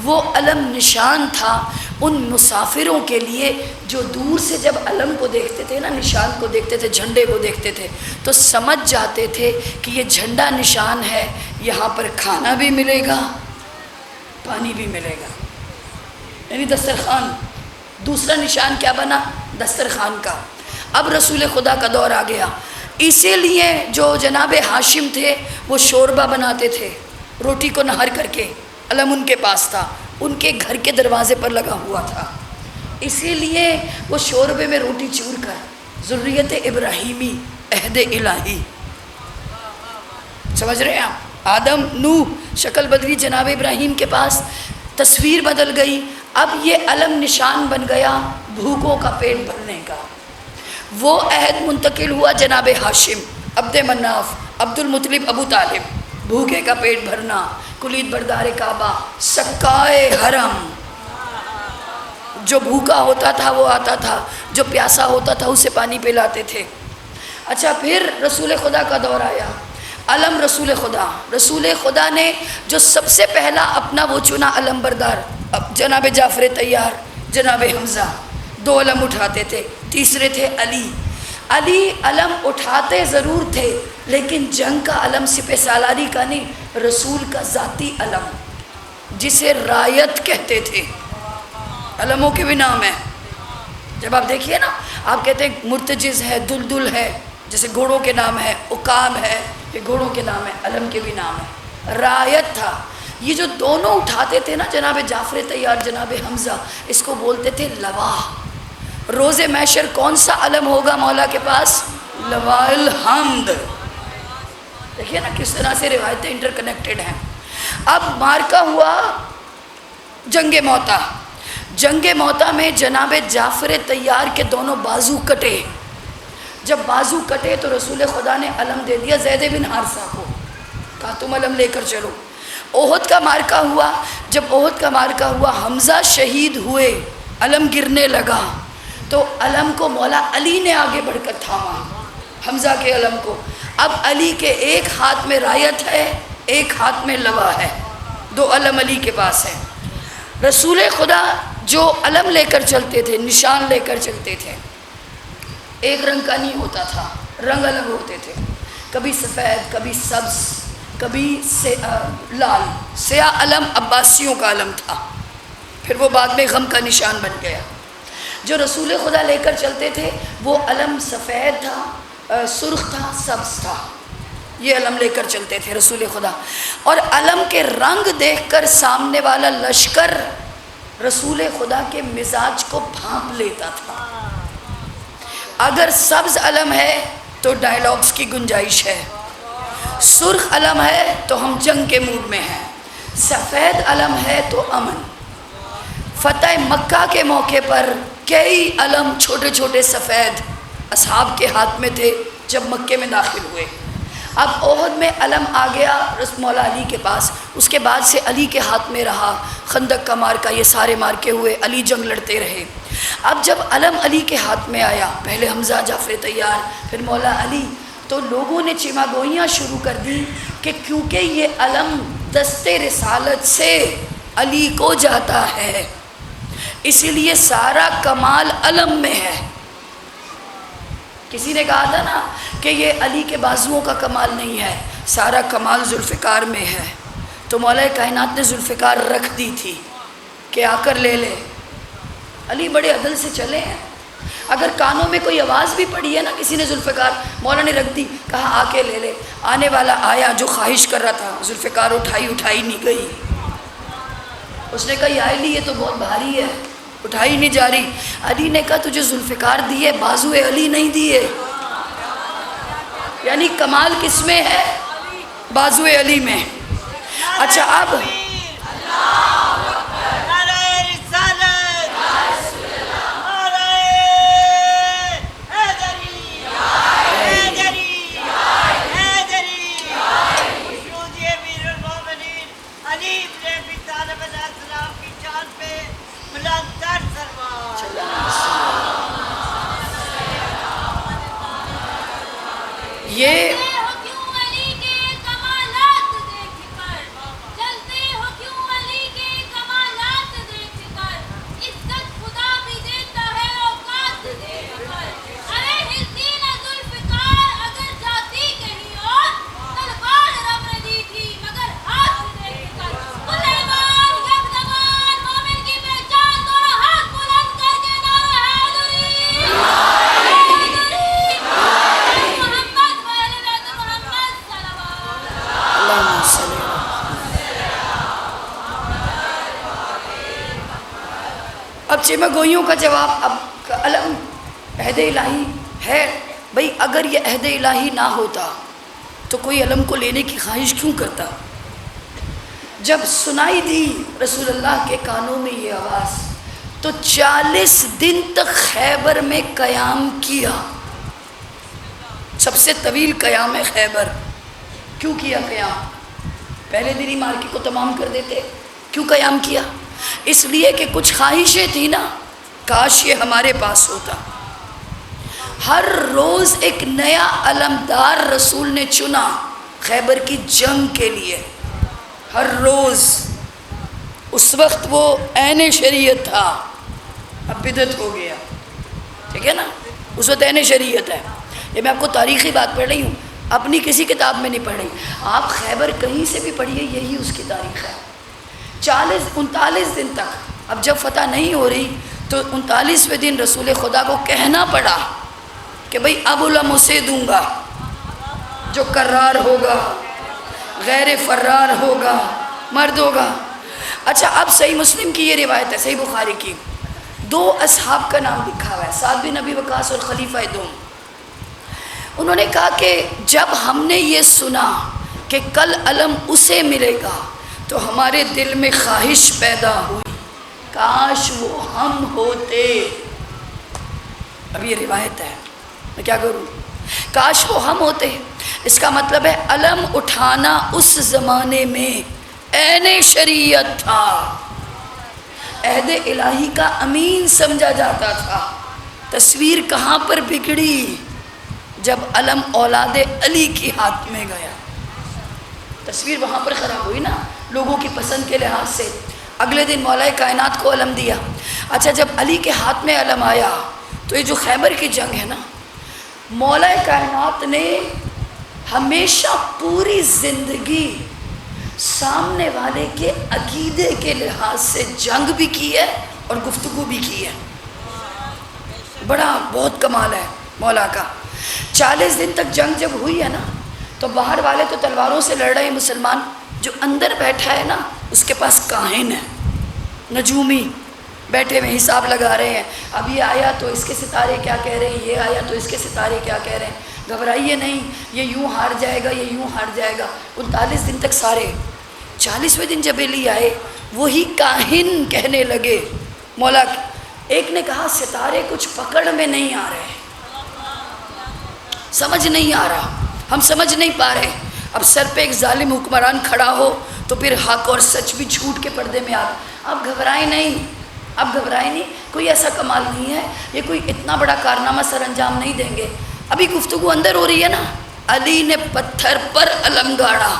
وہ علم نشان تھا ان مسافروں کے لیے جو دور سے جب علم کو دیکھتے تھے نا، نشان کو دیکھتے تھے، جھنڈے کو دیکھتے تھے، تو سمجھ جاتے تھے کہ یہ جھنڈا نشان ہے، یہاں پر کھانا بھی ملے گا، پانی بھی ملے گا. یعنی دسترخوان. دوسرا نشان کیا بنا؟ دسترخوان کا. اب رسول خدا کا دور آ گیا. اسی لیے جو جناب ہاشم تھے وہ شوربہ بناتے تھے روٹی کو نہر کر کے، علم ان کے پاس تھا، ان کے گھر کے دروازے پر لگا ہوا تھا. اسی لیے وہ شوربے میں روٹی چور کر ذریت ابراہیمی، عہد الہی. سمجھ رہے ہیں آپ؟ آدم، نوح، شکل بدلی جناب ابراہیم کے پاس، تصویر بدل گئی. اب یہ علم نشان بن گیا بھوکوں کا پیٹ بھرنے کا. وہ عہد منتقل ہوا جناب ہاشم، عبد مناف، عبد المطلب، ابو طالب. بھوکے کا پیٹ بھرنا، کلید بردار کعبہ، سکائے حرم. جو بھوکا ہوتا تھا وہ آتا تھا، جو پیاسا ہوتا تھا اسے پانی پلاتے تھے. اچھا پھر رسول خدا کا دور آیا. علم رسول خدا. رسول خدا نے جو سب سے پہلا اپنا وہ چنا علم بردار جناب جعفر طیار، جناب حمزہ، 2 علم اٹھاتے تھے. تیسرے تھے علی. علی علم اٹھاتے ضرور تھے لیکن جنگ کا علم سپہ سالاری کا نہیں، رسول کا ذاتی علم جسے رایت کہتے تھے. علموں کے بھی نام ہیں. جب آپ دیکھیے نا، آپ کہتے ہیں مرتجز ہے، دلدل ہے، جیسے گھوڑوں کے نام ہے، عکام ہے، یہ گھوڑوں کے نام ہے، علم کے بھی نام ہے. رایت تھا. یہ جو دونوں اٹھاتے تھے نا، جناب جعفر طیار، جناب حمزہ، اس کو بولتے تھے لواح. روز محشر کون سا علم ہوگا مولا کے پاس؟ لواء الحمد. دیکھیے نا کس طرح سے روایتیں انٹر کنیکٹڈ ہیں. اب مارکا ہوا جنگ موتا. جنگ موتا میں جناب جعفر طیار کے دونوں بازو کٹے. جب بازو کٹے تو رسول خدا نے علم دے دیا زید بن حارثہ کو، کہا تم علم لے کر چلو۔ احد کا معرکہ ہوا، جب احد کا معرکہ ہوا حمزہ شہید ہوئے، علم گرنے لگا تو علم کو مولا علی نے آگے بڑھ کر تھاما، حمزہ کے علم کو۔ اب علی کے ایک ہاتھ میں رایت ہے، ایک ہاتھ میں لوا ہے، دو علم علی کے پاس ہے۔ رسول خدا جو علم لے کر چلتے تھے، نشان لے کر چلتے تھے، ایک رنگ کا نہیں ہوتا تھا، رنگ الگ ہوتے تھے، کبھی سفید، کبھی سبز، کبھی لال۔ سیاہ علم عباسیوں کا علم تھا، پھر وہ بعد میں غم کا نشان بن گیا۔ جو رسول خدا لے کر چلتے تھے وہ علم سفید تھا، سرخ تھا، سبز تھا، یہ علم لے کر چلتے تھے رسول خدا۔ اور علم کے رنگ دیکھ کر سامنے والا لشکر رسول خدا کے مزاج کو بھانپ لیتا تھا۔ اگر سبز علم ہے تو ڈائلاگز کی گنجائش ہے، سرخ علم ہے تو ہم جنگ کے موڈ میں ہیں، سفید علم ہے تو امن۔ فتح مکہ کے موقع پر کئی علم چھوٹے چھوٹے سفید اصحاب کے ہاتھ میں تھے جب مکے میں داخل ہوئے۔ اب احد میں علم آ گیا مولا علی کے پاس، اس کے بعد سے علی کے ہاتھ میں رہا، خندق کا مارکا، یہ سارے مارکے ہوئے، علی جنگ لڑتے رہے۔ اب جب علم علی کے ہاتھ میں آیا، پہلے حمزہ، جعفر طیار، پھر مولا علی، تو لوگوں نے چیما گوئیاں شروع کر دی کہ کیونکہ یہ علم دست رسالت سے علی کو جاتا ہے، اسی لیے سارا کمال علم میں ہے۔ کسی نے کہا تھا نا کہ یہ علی کے بازوؤں کا کمال نہیں ہے، سارا کمال ذوالفقار میں ہے، تو مولا کائنات نے ذوالفقار رکھ دی تھی کہ آ کر لے لے۔ علی بڑے عدل سے چلے ہیں، اگر کانوں میں کوئی آواز بھی پڑی ہے نا کسی نے ذوالفقار، مولا نے رکھ دی، کہا آ کے لے لے۔ آنے والا آیا جو خواہش کر رہا تھا، ذوالفقار اٹھائی نہیں گئی، اس نے کہا یا علی یہ تو بہت بھاری ہے، اٹھائی نہیں جا رہی۔ علی نے کہا تجھے ذوالفقار دیے، بازو علی نہیں دیے، یعنی کمال کس میں ہے؟ بازو علی میں۔ اچھا اب یہ اب چیما گوئیوں کا جواب، اب علم عہد الہی ہے بھئی، اگر یہ عہد الہی نہ ہوتا تو کوئی علم کو لینے کی خواہش کیوں کرتا؟ جب سنائی دی رسول اللہ کے کانوں میں یہ آواز تو 40 دن تک خیبر میں قیام کیا، سب سے طویل قیام ہے خیبر۔ کیوں کیا قیام؟ پہلے دن ہی مارکے کو تمام کر دیتے، کیوں قیام کیا؟ اس لیے کہ کچھ خواہشیں تھیں نا، کاش یہ ہمارے پاس ہوتا۔ ہر روز ایک نیا علمدار رسول نے چنا خیبر کی جنگ کے لیے، ہر روز۔ اس وقت وہ عین شریعت تھا، اب بدعت ہو گیا، ٹھیک ہے نا، اس وقت عین شریعت ہے۔ یہ میں آپ کو تاریخی بات پڑھ رہی ہوں، اپنی کسی کتاب میں نہیں پڑھ رہی، آپ خیبر کہیں سے بھی پڑھیے، یہی اس کی تاریخ ہے۔ 39 دن تک، اب جب فتح نہیں ہو رہی تو 39ویں دن رسول خدا کو کہنا پڑا کہ بھئی اب علم اسے دوں گا جو کرار ہوگا، غیر فرار ہوگا، مرد ہوگا۔ اچھا اب صحیح مسلم کی یہ روایت ہے، صحیح بخاری کی، 2 اصحاب کا نام لکھا ہوا ہے، سعد بن ابی وقاص اور خلیفہ دوم۔ انہوں نے کہا کہ جب ہم نے یہ سنا کہ کل علم اسے ملے گا تو ہمارے دل میں خواہش پیدا ہوئی، کاش وہ ہم ہوتے۔ اب یہ روایت ہے، میں کیا کروں؟ کاش وہ ہم ہوتے. اس کا مطلب ہے علم اٹھانا اس زمانے میں عین شریعت تھا، عہد الہی کا امین سمجھا جاتا تھا. تصویر کہاں پر بگڑی؟ جب علم اولاد علی کے ہاتھ میں گیا. تصویر وہاں پر خراب ہوئی نا لوگوں کی پسند کے لحاظ سے. اگلے دن مولا کائنات کو علم دیا. اچھا جب علی کے ہاتھ میں علم آیا تو یہ جو خیبر کی جنگ ہے نا، مولا کائنات نے ہمیشہ پوری زندگی سامنے والے کے عقیدے کے لحاظ سے جنگ بھی کی ہے اور گفتگو بھی کی ہے. بڑا بہت کمال ہے مولا کا. 40 دن تک جنگ جب ہوئی ہے نا تو باہر والے تو تلواروں سے لڑ رہے ہیں، مسلمان جو اندر بیٹھا ہے نا اس کے پاس کاہن ہے، نجومی بیٹھے ہوئے حساب لگا رہے ہیں. اب یہ آیا تو اس کے ستارے کیا کہہ رہے ہیں، یہ آیا تو اس کے ستارے کیا کہہ رہے ہیں. گھبرائیے نہیں، یہ یوں ہار جائے گا، یہ یوں ہار جائے گا. 39 دن تک سارے. 40ویں دن جب علی آئے وہی کاہن کہنے لگے مولا. ایک نے کہا ستارے کچھ پکڑ میں نہیں آ رہے، سمجھ نہیں آ رہا، ہم سمجھ نہیں پا رہے. اب سر پہ ایک ظالم حکمران کھڑا ہو تو پھر حق اور سچ بھی جھوٹ کے پردے میں آ. اب گھبرائے نہیں، اب گھبرائے نہیں، کوئی ایسا کمال نہیں ہے، یہ کوئی اتنا بڑا کارنامہ سر انجام نہیں دیں گے. ابھی گفتگو اندر ہو رہی ہے نا. علی نے پتھر پر علم گاڑا.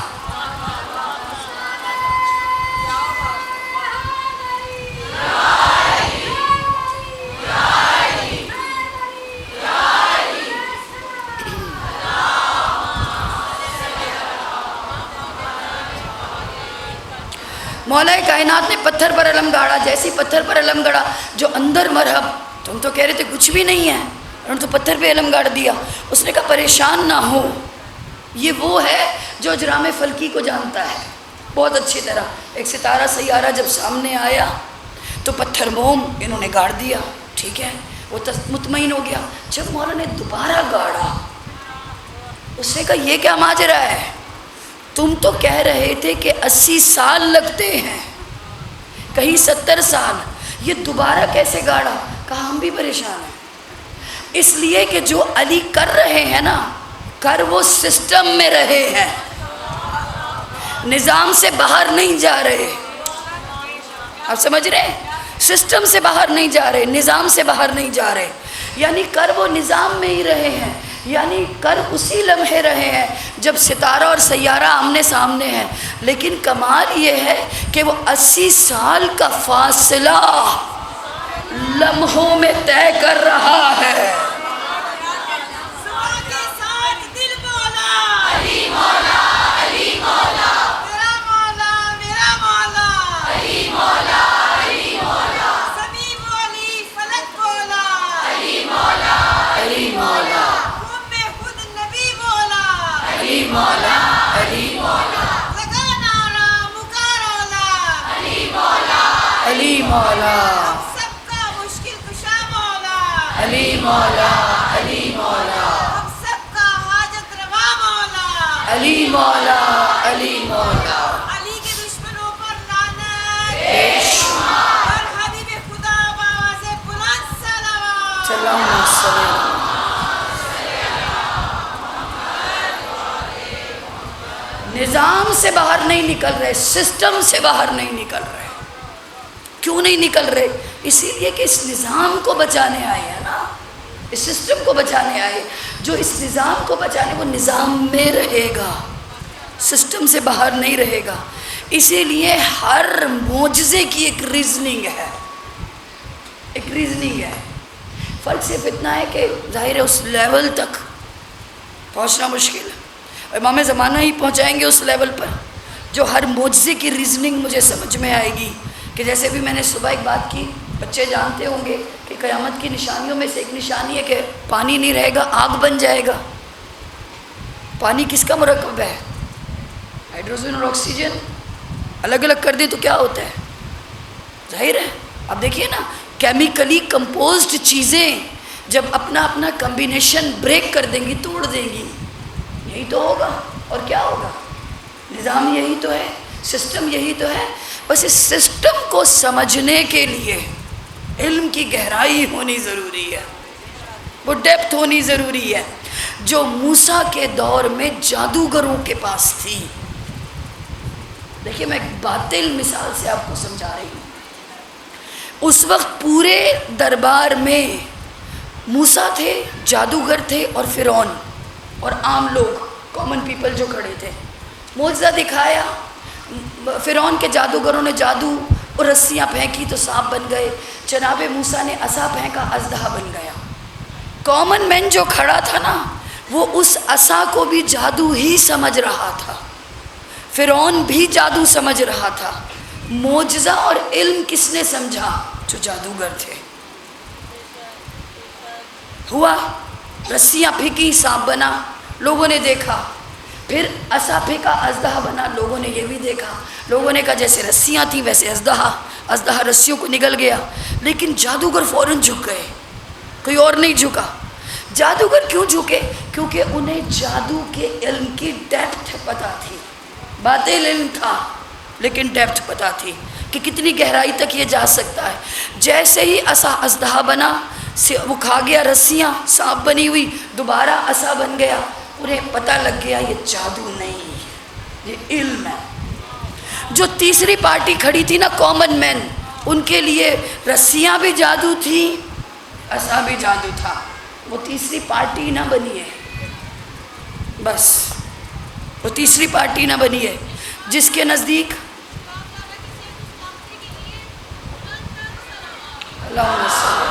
مولا کائنات نے پتھر پر علم گاڑا. جیسی پتھر پر علم گاڑا جو اندر مرحب، تم تو کہہ رہے تھے کچھ بھی نہیں ہے، انہوں نے تو پتھر پہ علم گاڑ دیا. اس نے کہا پریشان نہ ہو، یہ وہ ہے جو اجرام فلکی کو جانتا ہے بہت اچھی طرح. ایک ستارہ سیارہ جب سامنے آیا تو پتھر موم انہوں نے گاڑ دیا، ٹھیک ہے، وہ مطمئن ہو گیا. جب مولا نے دوبارہ گاڑا اس نے کہا یہ کیا ماجرا ہے، تم تو کہہ رہے تھے کہ 80 سال لگتے ہیں، کہیں 70 سال، یہ دوبارہ کیسے گاڑا؟ کہا ہم بھی پریشان ہیں، اس لیے کہ جو علی کر رہے ہیں نا، کر وہ سسٹم میں رہے ہیں، نظام سے باہر نہیں جا رہے. آپ سمجھ رہے ہیں؟ سسٹم سے باہر نہیں جا رہے، نظام سے باہر نہیں جا رہے. یعنی کر وہ نظام میں ہی رہے ہیں، یعنی کر اسی لمحے رہے ہیں جب ستارہ اور سیارہ آمنے سامنے ہیں. لیکن کمال یہ ہے کہ وہ 80 سال کا فاصلہ لمحوں میں طے کر رہا ہے. علی مولا سب کا مشکل کشا مولا، علی مولا علی مولا ہم سب کا حاجت روا مولا، علی مولا علی مولا. علی کے دشمنوں پر لعنت اور حبیب خدا بآواز بلند صلوات. اللہم صلی اللہ. نظام سے باہر نہیں نکل رہے، سسٹم سے باہر نہیں نکل رہے. کیوں نہیں نکل رہے؟ اسی لیے کہ اس نظام کو بچانے آئے ہیں نا، اس سسٹم کو بچانے آئے. جو اس نظام کو بچانے، وہ نظام میں رہے گا، سسٹم سے باہر نہیں رہے گا. اسی لیے ہر معجزے کی ایک ریزننگ ہے، ایک ریزننگ ہے. فرق صرف اتنا ہے کہ ظاہر ہے اس لیول تک پہنچنا مشکل ہے. امام زمانہ ہی پہنچائیں گے اس لیول پر جو ہر معجزے کی ریزننگ مجھے سمجھ میں آئے گی. کہ جیسے بھی میں نے صبح ایک بات کی، بچے جانتے ہوں گے کہ قیامت کی نشانیوں میں سے ایک نشانی ہے کہ پانی نہیں رہے گا، آگ بن جائے گا. پانی کس کا مرکب ہے؟ ہائیڈروجن اور آکسیجن. الگ الگ کر دیں تو کیا ہوتا ہے؟ ظاہر ہے. اب دیکھیے نا، کیمیکلی کمپوزڈ چیزیں جب اپنا اپنا کمبینیشن بریک کر دیں گی، توڑ دیں گی، یہی تو ہوگا. اور کیا ہوگا؟ نظام یہی تو ہے، سسٹم یہی تو ہے. بس اس سسٹم کو سمجھنے کے لیے علم کی گہرائی ہونی ضروری ہے. وہ ڈیپتھ ہونی ضروری ہے جو موسیٰ کے دور میں جادوگروں کے پاس تھی۔ دیکھیے میں ایک باطل مثال سے آپ کو سمجھا رہی ہوں۔ اس وقت پورے دربار میں موسیٰ تھے، جادوگر تھے اور فرعون اور عام لوگ، کامن پیپل جو کھڑے تھے۔ معجزہ دکھایا، فرعون کے جادوگروں نے جادو اور رسیاں پھینکی تو سانپ بن گئے، جناب موسیٰ نے عصا پھینکا، اژدہا بن گیا۔ کامن مین جو کھڑا تھا نا وہ اس عصا کو بھی جادو ہی سمجھ رہا تھا، فرعون بھی جادو سمجھ رہا تھا۔ معجزہ اور علم کس نے سمجھا؟ جو جادوگر تھے۔ ہوا، رسیاں پھینکی، سانپ بنا، لوگوں نے دیکھا، پھر عصا پھینکا، اژدہا بنا، لوگوں نے یہ بھی دیکھا، لوگوں نے کہا جیسے رسیاں تھیں ویسے اژدہا رسیوں کو نگل گیا، لیکن جادوگر فوراً جھک گئے، کوئی اور نہیں جھکا۔ جادوگر کیوں جھکے؟ کیونکہ انہیں جادو کے علم کی ڈیپتھ پتہ تھی، باطل علم تھا لیکن ڈیپتھ پتہ تھی کہ کتنی گہرائی تک یہ جا سکتا ہے۔ جیسے ہی عصا اژدہا بنا، وہ کھا گیا رسیاں، سانپ بنی ہوئی، دوبارہ عصا بن گیا، انہیں پتہ لگ گیا یہ جادو نہیں، یہ علم ہے۔ جو تیسری پارٹی کھڑی تھی نا، کامن مین، ان کے لیے رسیاں بھی جادو تھی، عصا بھی جادو تھا۔ وہ تیسری پارٹی نہ بنی ہے، بس وہ تیسری پارٹی نہ بنی ہے جس کے نزدیک اللہم صلی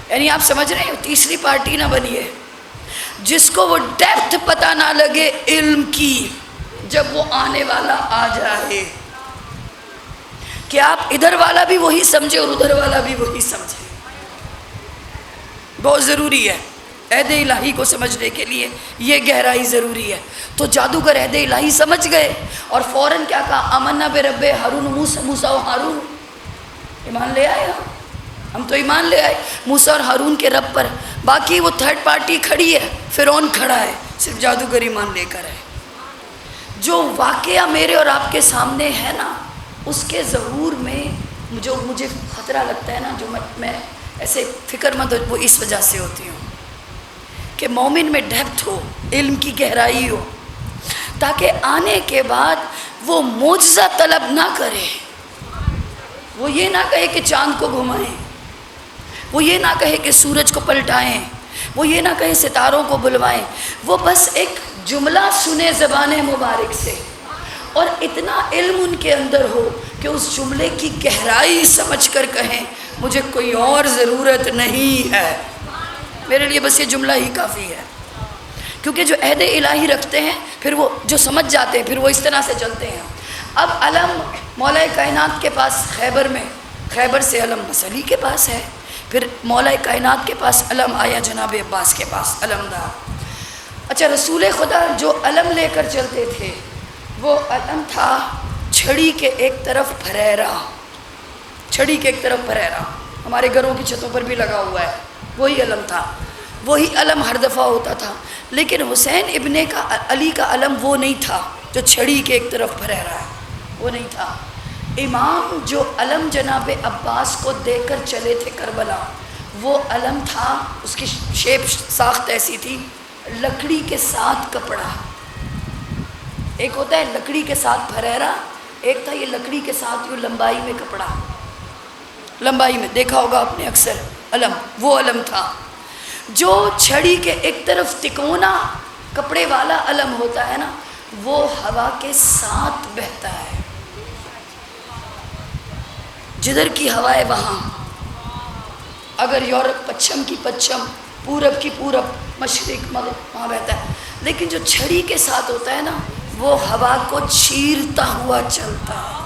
یعنی آپ سمجھ رہے ہیں، تیسری پارٹی نہ بنی ہے جس کو وہ ڈیپتھ پتہ نہ لگے علم کی، جب وہ آنے والا آ جائے کہ آپ ادھر والا بھی وہی سمجھے اور ادھر والا بھی وہی سمجھے۔ بہت ضروری ہے عہد الہی کو سمجھنے کے لیے، یہ گہرائی ضروری ہے۔ تو جادوگر عہد الہی سمجھ گئے اور فوراً کیا کہا؟ آمنا برب ہارون موسیٰ و ہارون، ایمان لے آئے ہم تو ایمان لے آئے موسیٰ اور ہارون کے رب پر۔ باقی وہ تھرڈ پارٹی کھڑی ہے، فرعون کھڑا ہے، صرف جادوگر ایمان لے کر ہے۔ جو واقعہ میرے اور آپ کے سامنے ہے نا، اس کے ظہور میں جو مجھے خطرہ لگتا ہے نا، جو میں ایسے فکر مند وہ اس وجہ سے ہوتی ہوں کہ مومن میں ڈیپتھ ہو، علم کی گہرائی ہو، تاکہ آنے کے بعد وہ معجزہ طلب نہ کرے، وہ یہ نہ کہے کہ چاند کو گھمائیں، وہ یہ نہ کہے کہ سورج کو پلٹائیں، وہ یہ نہ کہے ستاروں کو بلوائیں، وہ بس ایک جملہ سنے زبان مبارک سے اور اتنا علم ان کے اندر ہو کہ اس جملے کی گہرائی سمجھ کر کہیں مجھے کوئی اور ضرورت نہیں ہے، میرے لیے بس یہ جملہ ہی کافی ہے۔ کیونکہ جو عہد الہی رکھتے ہیں پھر وہ جو سمجھ جاتے ہیں پھر وہ اس طرح سے چلتے ہیں۔ اب علم مولا کائنات کے پاس خیبر میں، خیبر سے علم مسلی کے پاس ہے، پھر مولا کائنات کے پاس علم آیا جناب عباس کے پاس، علمدار۔ اچھا، رسول خدا جو علم لے کر چلتے تھے وہ علم تھا چھڑی کے ایک طرف پھریرا، چھڑی کے ایک طرف پھریرا، ہمارے گھروں کی چھتوں پر بھی لگا ہوا ہے، وہی علم تھا، وہی علم ہر دفعہ ہوتا تھا۔ لیکن حسین ابن علی کا علم وہ نہیں تھا جو چھڑی کے ایک طرف پھریرا ہے، وہ نہیں تھا۔ امام جو علم جناب عباس کو دے کر چلے تھے کربلا، وہ علم تھا، اس کی شیپ ساخت ایسی تھی، لکڑی کے ساتھ کپڑا، ایک ہوتا ہے لکڑی کے ساتھ پھریرا، ایک تھا یہ لکڑی کے ساتھ یہ لمبائی میں کپڑا، لمبائی میں دیکھا ہوگا آپ نے اکثر علم، وہ علم تھا۔ جو چھڑی کے ایک طرف تکونا کپڑے والا علم ہوتا ہے نا، وہ ہوا کے ساتھ بہتا ہے، جدھر کی ہوا ہے وہاں، اگر یورپ پچھم کی پچھم، پورب کی پورب، مشرق مغرب، وہاں بہتا ہے۔ لیکن جو چھڑی کے ساتھ ہوتا ہے نا، وہ ہوا کو چیرتا ہوا چلتا ہے۔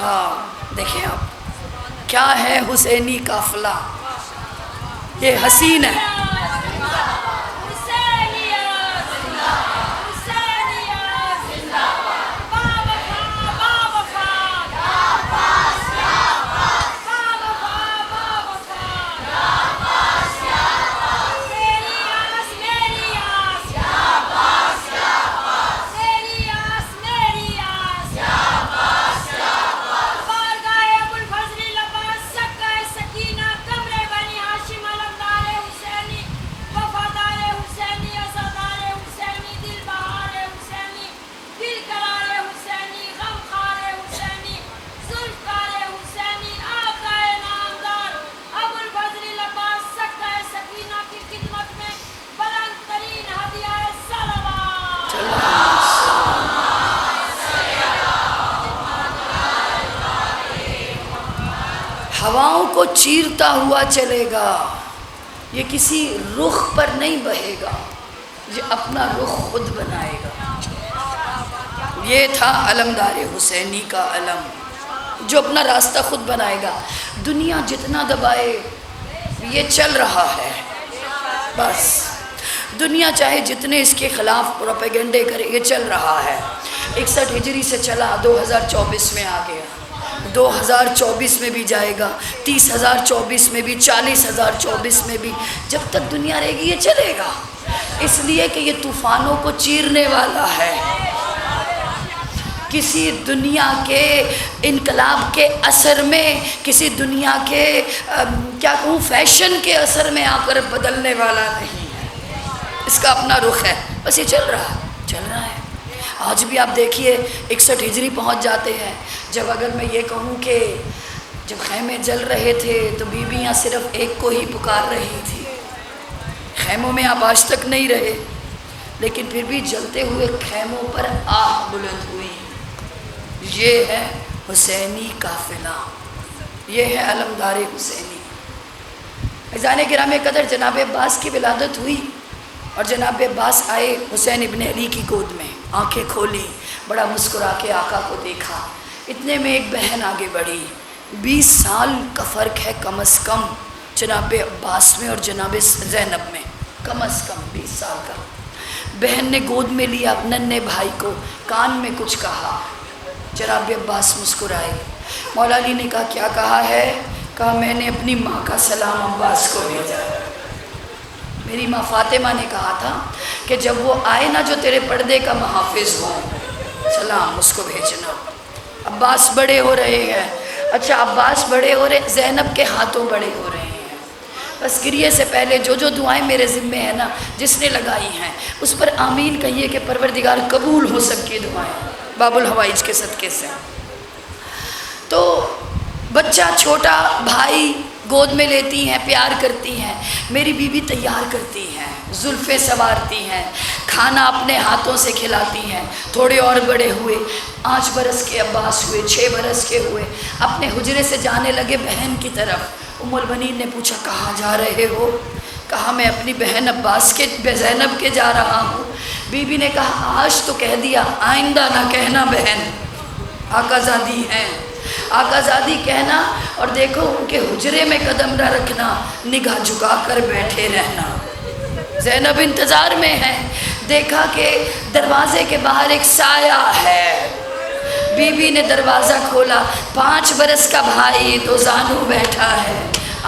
ہاں دیکھیں آپ کیا ہے حسینی قافلہ، یہ حسین ہے۔ ہواؤں کو چیرتا ہوا چلے گا، یہ کسی رخ پر نہیں بہے گا، یہ اپنا رخ خود بنائے گا۔ یہ تھا علمدار حسینی کا علم، جو اپنا راستہ خود بنائے گا۔ دنیا جتنا دبائے یہ چل رہا ہے، بس دنیا چاہے جتنے اس کے خلاف پروپیگنڈے کرے، یہ چل رہا ہے۔ 61 ہجری سے چلا، 2024 میں آ گیا، 2024 میں بھی جائے گا، 30,024 میں بھی، 40,024 میں بھی، جب تک دنیا رہے گی یہ چلے گا، اس لیے کہ یہ طوفانوں کو چیرنے والا ہے۔ کسی دنیا کے انقلاب کے اثر میں، کسی دنیا کے کیا کہوں فیشن کے اثر میں آ کر بدلنے والا نہیں ہے، اس کا اپنا رخ ہے، بس یہ چل رہا ہے۔ آج بھی آپ دیکھیے 61 ہجری پہنچ جاتے ہیں، جب اگر میں یہ کہوں کہ جب خیمے جل رہے تھے تو بیویاں صرف ایک کو ہی پکار رہی تھی۔ خیموں میں آپ آج تک نہیں رہے، لیکن پھر بھی جلتے ہوئے خیموں پر آہ بلند ہوئی۔ یہ ہے حسینی قافلہ، یہ ہے علمدار حسینی۔ عزیزان گرام قدر، جناب عباس کی ولادت ہوئی اور جناب عباس آئے حسین ابن علی کی گود میں، آنکھیں کھولی، بڑا مسکرا کے آقا کو دیکھا۔ اتنے میں ایک بہن آگے بڑھی، 20 سال کا فرق ہے کم از کم جناب عباس میں اور جناب زینب میں، کم از کم 20 سال کا۔ بہن نے گود میں لیا ننھے بھائی کو، کان میں کچھ کہا، جناب عباس مسکرائے۔ مولا علی نے کہا کیا کہا ہے؟ کہا میں نے اپنی ماں کا سلام عباس کو بھیجا۔ میری ماں فاطمہ نے کہا تھا کہ جب وہ آئے نا جو تیرے پردے کا محافظ ہو، سلام اس کو بھیجنا۔ عباس بڑے ہو رہے ہیں، اچھا عباس بڑے ہو رہے، زینب کے ہاتھوں بڑے ہو رہے ہیں۔ بس گریے سے پہلے جو دعائیں میرے ذمے ہیں نا، جس نے لگائی ہیں اس پر آمین کہیے کہ پروردگار قبول ہو سب کی دعائیں، باب الحوائج کے صدقے سے۔ تو بچہ چھوٹا بھائی گود میں لیتی ہیں، پیار کرتی ہیں، میری بیوی تیار کرتی ہیں، زلفیں سنوارتی ہیں، کھانا اپنے ہاتھوں سے کھلاتی ہیں۔ تھوڑے اور بڑے ہوئے، 5 برس کے عباس ہوئے، 6 برس کے ہوئے، اپنے حجرے سے جانے لگے بہن کی طرف۔ ام البنین نے پوچھا کہاں جا رہے ہو؟ کہا میں اپنی بہن عباس کے زینب کے جا رہا ہوں۔ بی بی نے کہا آج تو کہہ دیا، آئندہ نہ کہنا بہن، آقا زادی ہیں، آقا زادی کہنا، اور دیکھو ان کے حجرے میں قدم نہ رکھنا، نگاہ جھکا کر بیٹھے رہنا۔ زینب انتظار میں ہے، دیکھا کہ دروازے کے باہر ایک سایہ ہے، بی بی نے دروازہ کھولا، 5 برس کا بھائی دو زانو بیٹھا ہے،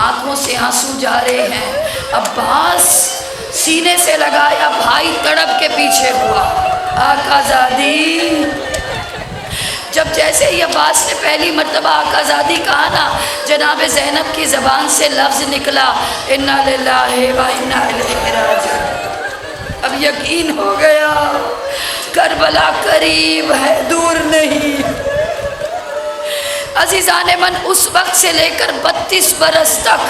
آنکھوں سے آنسو جا رہے ہیں۔ عباس سینے سے لگایا، بھائی تڑپ کے پیچھے ہوا، آقا زادی۔ جب جیسے ہی عباس نے پہلی مرتبہ آقا زادی کہا نا، جناب زینب کی زبان سے لفظ نکلا انا للہ و انا الیہ راجعون۔ اب یقین ہو گیا کربلا قریب ہے، دور نہیں۔ عزیزان من، اس وقت سے لے کر 32 برس تک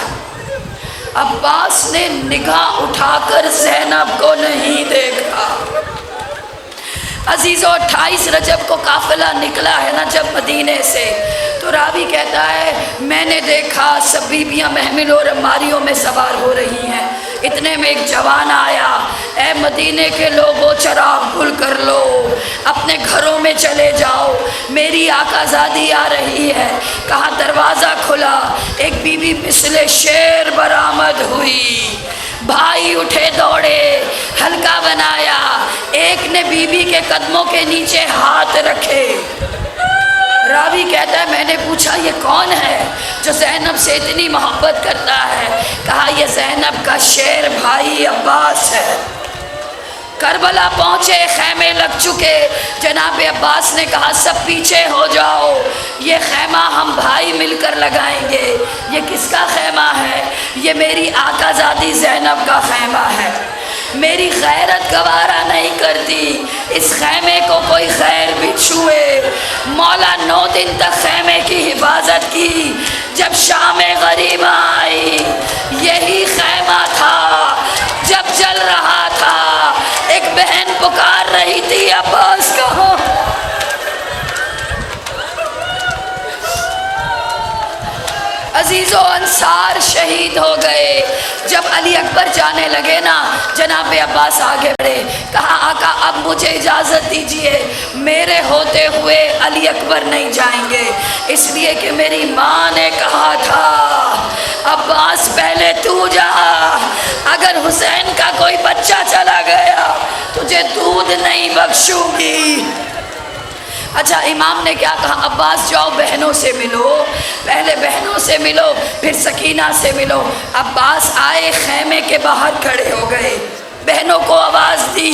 عباس نے نگاہ اٹھا کر زینب کو نہیں دیکھا۔ عزیزو 28 رجب کو قافلہ نکلا ہے نا جب مدینے سے، تو راوی کہتا ہے میں نے دیکھا سب بیویاں محمل اور ماریوں میں سوار ہو رہی ہیں، اتنے میں ایک جوان آیا، اے مدینے کے لوگوں چراغ گل کر لو، اپنے گھروں میں چلے جاؤ، میری آقا زادی آ رہی ہے۔ کہا دروازہ کھلا، ایک بیوی مثل شیر برآمد ہوئی، بھائی اٹھے دوڑے، ہلکا بنایا، ایک نے بیوی کے قدموں کے نیچے ہاتھ رکھے۔ راوی کہتا ہے میں نے پوچھا یہ کون ہے جو زینب سے اتنی محبت کرتا ہے؟ کہا یہ زینب کا شیر بھائی عباس ہے۔ کربلا پہنچے، خیمے لگ چکے، جناب عباس نے کہا سب پیچھے ہو جاؤ، یہ خیمہ ہم بھائی مل کر لگائیں گے۔ یہ کس کا خیمہ ہے؟ یہ میری آقا زادی زینب کا خیمہ ہے۔ میری غیرت گوارا نہیں کرتی اس خیمے کو کوئی خیر بھی چھوئے۔ مولا 9 دن تک خیمے کی حفاظت کی۔ جب شام غریبہ آئی، یہی خیمہ تھا جب جل رہا تھا، ایک بہن پکار رہی تھی عباس کہاں؟ عزیز عزیزو انصار شہید ہو گئے. جب علی اکبر جانے لگے نا جناب عباس آگے بڑھے, کہا آقا اب مجھے اجازت دیجئے, میرے ہوتے ہوئے علی اکبر نہیں جائیں گے, اس لیے کہ میری ماں نے کہا تھا عباس پہلے تو جا, اگر حسین کا کوئی بچہ چلا گیا تجھے دودھ نہیں بخشوں گی. اچھا امام نے کیا کہا, عباس جاؤ بہنوں سے ملو, پہلے بہنوں سے ملو پھر سکینہ سے ملو. عباس آئے خیمے کے باہر کھڑے ہو گئے, بہنوں کو آواز دی,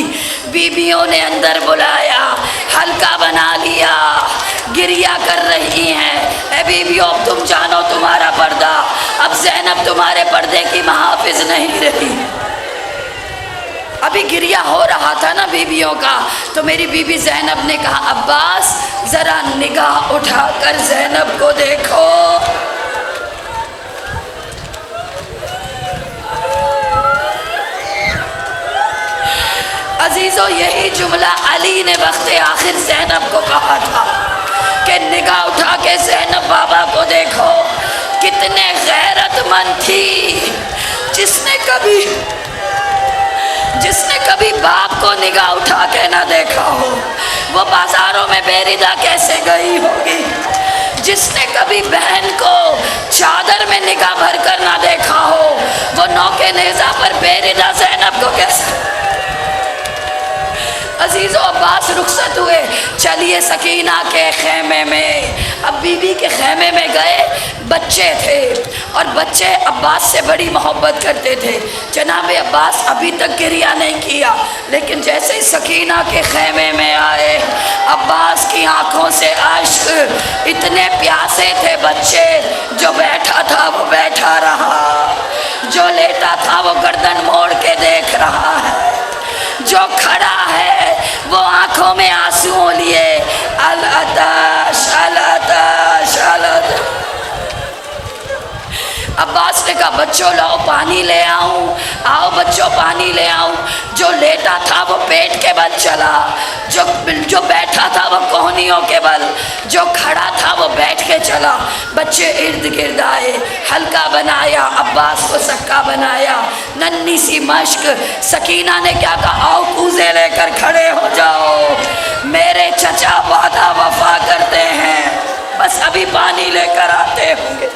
بیویوں نے اندر بلایا, حلقہ بنا لیا, گریہ کر رہی ہیں, اے بیویوں اب تم جانو تمہارا پردہ, اب زینب تمہارے پردے کی محافظ نہیں رہی. ابھی گریہ ہو رہا تھا نا بیویوں کا, تو میری بیوی زینب نے کہا عباس ذرا نگاہ اٹھا کر زینب کو دیکھو. عزیزو یہی جملہ علی نے وقت آخر زینب کو کہا تھا کہ نگاہ اٹھا کے زینب بابا کو دیکھو, کتنے غیرت مند تھی جس نے کبھی باپ کو نگاہ اٹھا کے نہ دیکھا ہو, وہ بازاروں میں بے ردا کیسے گئی ہوگی. جس نے کبھی بہن کو چادر میں نگاہ بھر کر نہ دیکھا ہو, وہ نوکے نیزہ پر بے ردا زینب کو کیسے. عزیزو عباس رخصت ہوئے, چلیے سکینہ کے خیمے میں. اب بی بی کے خیمے میں گئے, بچے تھے اور بچے عباس سے بڑی محبت کرتے تھے. جناب عباس ابھی تک گریہ نہیں کیا, لیکن جیسے ہی سکینہ کے خیمے میں آئے عباس کی آنکھوں سے اشک, اتنے پیاسے تھے بچے. جو بیٹھا تھا وہ بیٹھا رہا, جو لیٹا تھا وہ گردن موڑ کے دیکھ رہا ہے, جو کھڑا ہے وہ آنکھوں میں آنسو لیے العطش العطش العطش. عباس نے کہا بچوں لاؤ پانی لے آؤں, آؤ بچوں پانی لے آؤں. جو لیٹا تھا وہ پیٹ کے بل چلا, جو بیٹھا تھا وہ کوہنیوں کے بل, جو کھڑا تھا وہ بیٹھ کے چلا. بچے ارد گرد آئے, حلقہ بنایا, عباس کو سکا بنایا, ننھی سی مشق. سکینہ نے کیا کہا, آؤ کوزے لے کر کھڑے ہو جاؤ, میرے چچا وعدہ وفا کرتے ہیں, بس ابھی پانی لے کر آتے ہوں گے.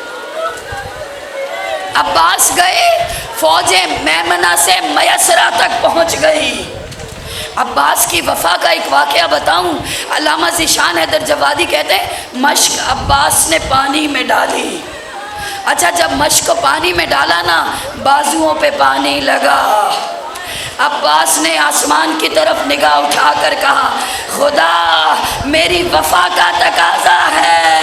عباس گئے, فوجیں میمنہ سے میسرہ تک پہنچ گئی. عباس کی وفا کا ایک واقعہ بتاؤں, علامہ ذیشان حیدر جوادی کہتے ہیں مشق عباس نے پانی میں ڈالی. اچھا جب مشق کو پانی میں ڈالا نا, بازوؤں پہ پانی لگا. عباس نے آسمان کی طرف نگاہ اٹھا کر کہا خدا میری وفا کا تقاضا ہے,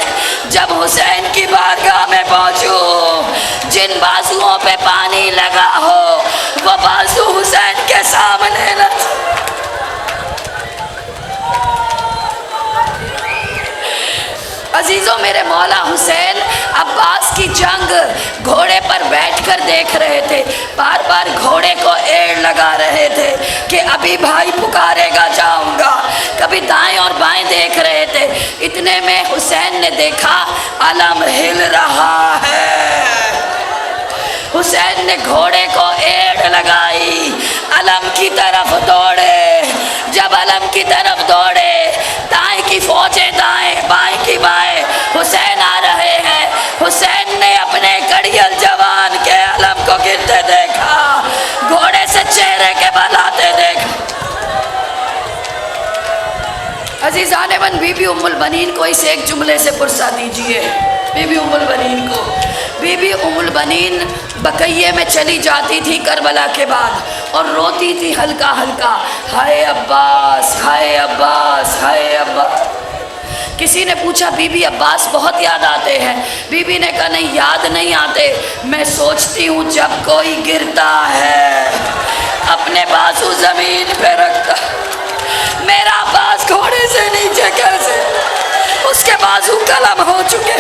جب حسین کی بارگاہ میں پہنچوں جن بازوؤں پہ پانی لگا ہو وہ بازو حسین کے سامنے نہ. عزیزوں میرے مولا حسین عباس کی جنگ گھوڑے پر بیٹھ کر دیکھ رہے تھے, بار بار گھوڑے کو ایڑ لگا رہے تھے کہ ابھی بھائی پکارے گا جاؤں گا, کبھی دائیں اور بائیں دیکھ رہے تھے. اتنے میں حسین نے دیکھا علم ہل رہا ہے. حسین نے گھوڑے کو ایڑ لگائی, علم کی طرف دوڑے. جب علم کی طرف دوڑے, دائیں کی فوجیں دائیں, بائیں کی بائیں, حسین آ رہے ہیں. حسین نے اپنے کڑیل جوان کے علم کو گرتے دیکھا, گھوڑے سے چہرے کے بل آتے دیکھا. عزیزان من, بی بی ام البنین کو اس ایک جملے سے پرسا دیجئے. بی بی ام البنین کو, بی بی ام البنین بقیے میں چلی جاتی تھی کربلا کے بعد اور روتی تھی ہلکا ہلکا, ہائے عباس ہائے عباس ہائے عباس. کسی نے پوچھا بی بی عباس بہت یاد آتے ہیں. بی بی نے کہا نہیں یاد نہیں آتے, میں سوچتی ہوں جب کوئی گرتا ہے اپنے بازو زمین پہ رکھتا, میرا عباس گھوڑے سے نیچے کیسے, اس کے بازو قلم ہو چکے,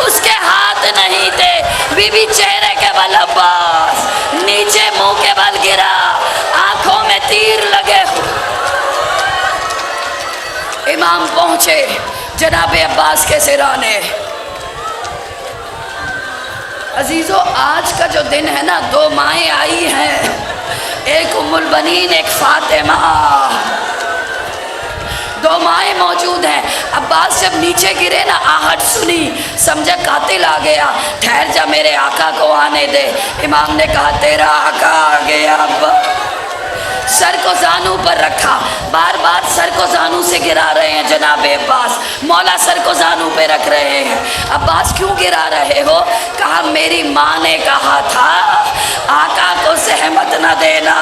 اس کے ہاتھ نہیں تھے. بی بی چہرے کے بل عباس, نیچے منہ کے بل گرا, آنکھوں میں تیر لگے. امام پہنچے جناب عباس کے سرانے, عزیزو آج کا جو دن ہے نا، دو مائیں آئی ہیں، ایک ام البنین ایک فاطمہ، دو مائیں موجود ہیں۔ عباس جب نیچے گرے نا، آہٹ سنی، سمجھا قاتل آ گیا، ٹھہر جا میرے آقا کو آنے دے۔ امام نے کہا تیرا آقا آ گیا۔ سر کو زانو پر رکھا، بار بار سر کو زانو سے گرا رہے ہیں جناب عباس، مولا سر کو زانو پہ رکھ رہے ہیں۔ عباس کیوں گرا رہے ہو؟ کہا میری ماں نے کہا تھا آقا کو زحمت نہ دینا،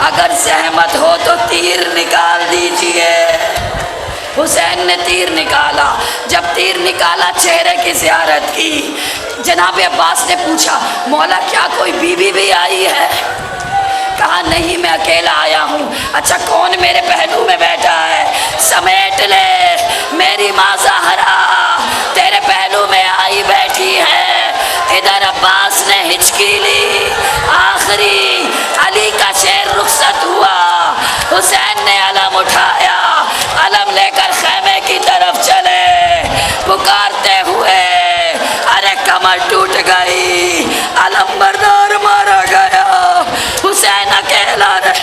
اگر زحمت ہو تو تیر نکال دیجئے۔ حسین نے تیر نکالا، جب تیر نکالا چہرے کی زیارت کی۔ جناب عباس نے پوچھا مولا کیا کوئی بیوی بھی آئی ہے؟ کہا نہیں میں اکیلا آیا ہوں۔ اچھا کون میرے پہلو میں بیٹھا ہے؟ سمیٹ لے، میری ماں زہرا تیرے پہلو میں آئی بیٹھی ہے۔ ادھر عباس نے ہچکی لی، آخری علی کا شیر رخصت ہوا، حسین نے علم اٹھایا، علم لے کر خیمے کی طرف چلے پکارتے ہوئے، ارے کمر ٹوٹ گئی، علم بردار مارا گیا، حسین اکیلا رہ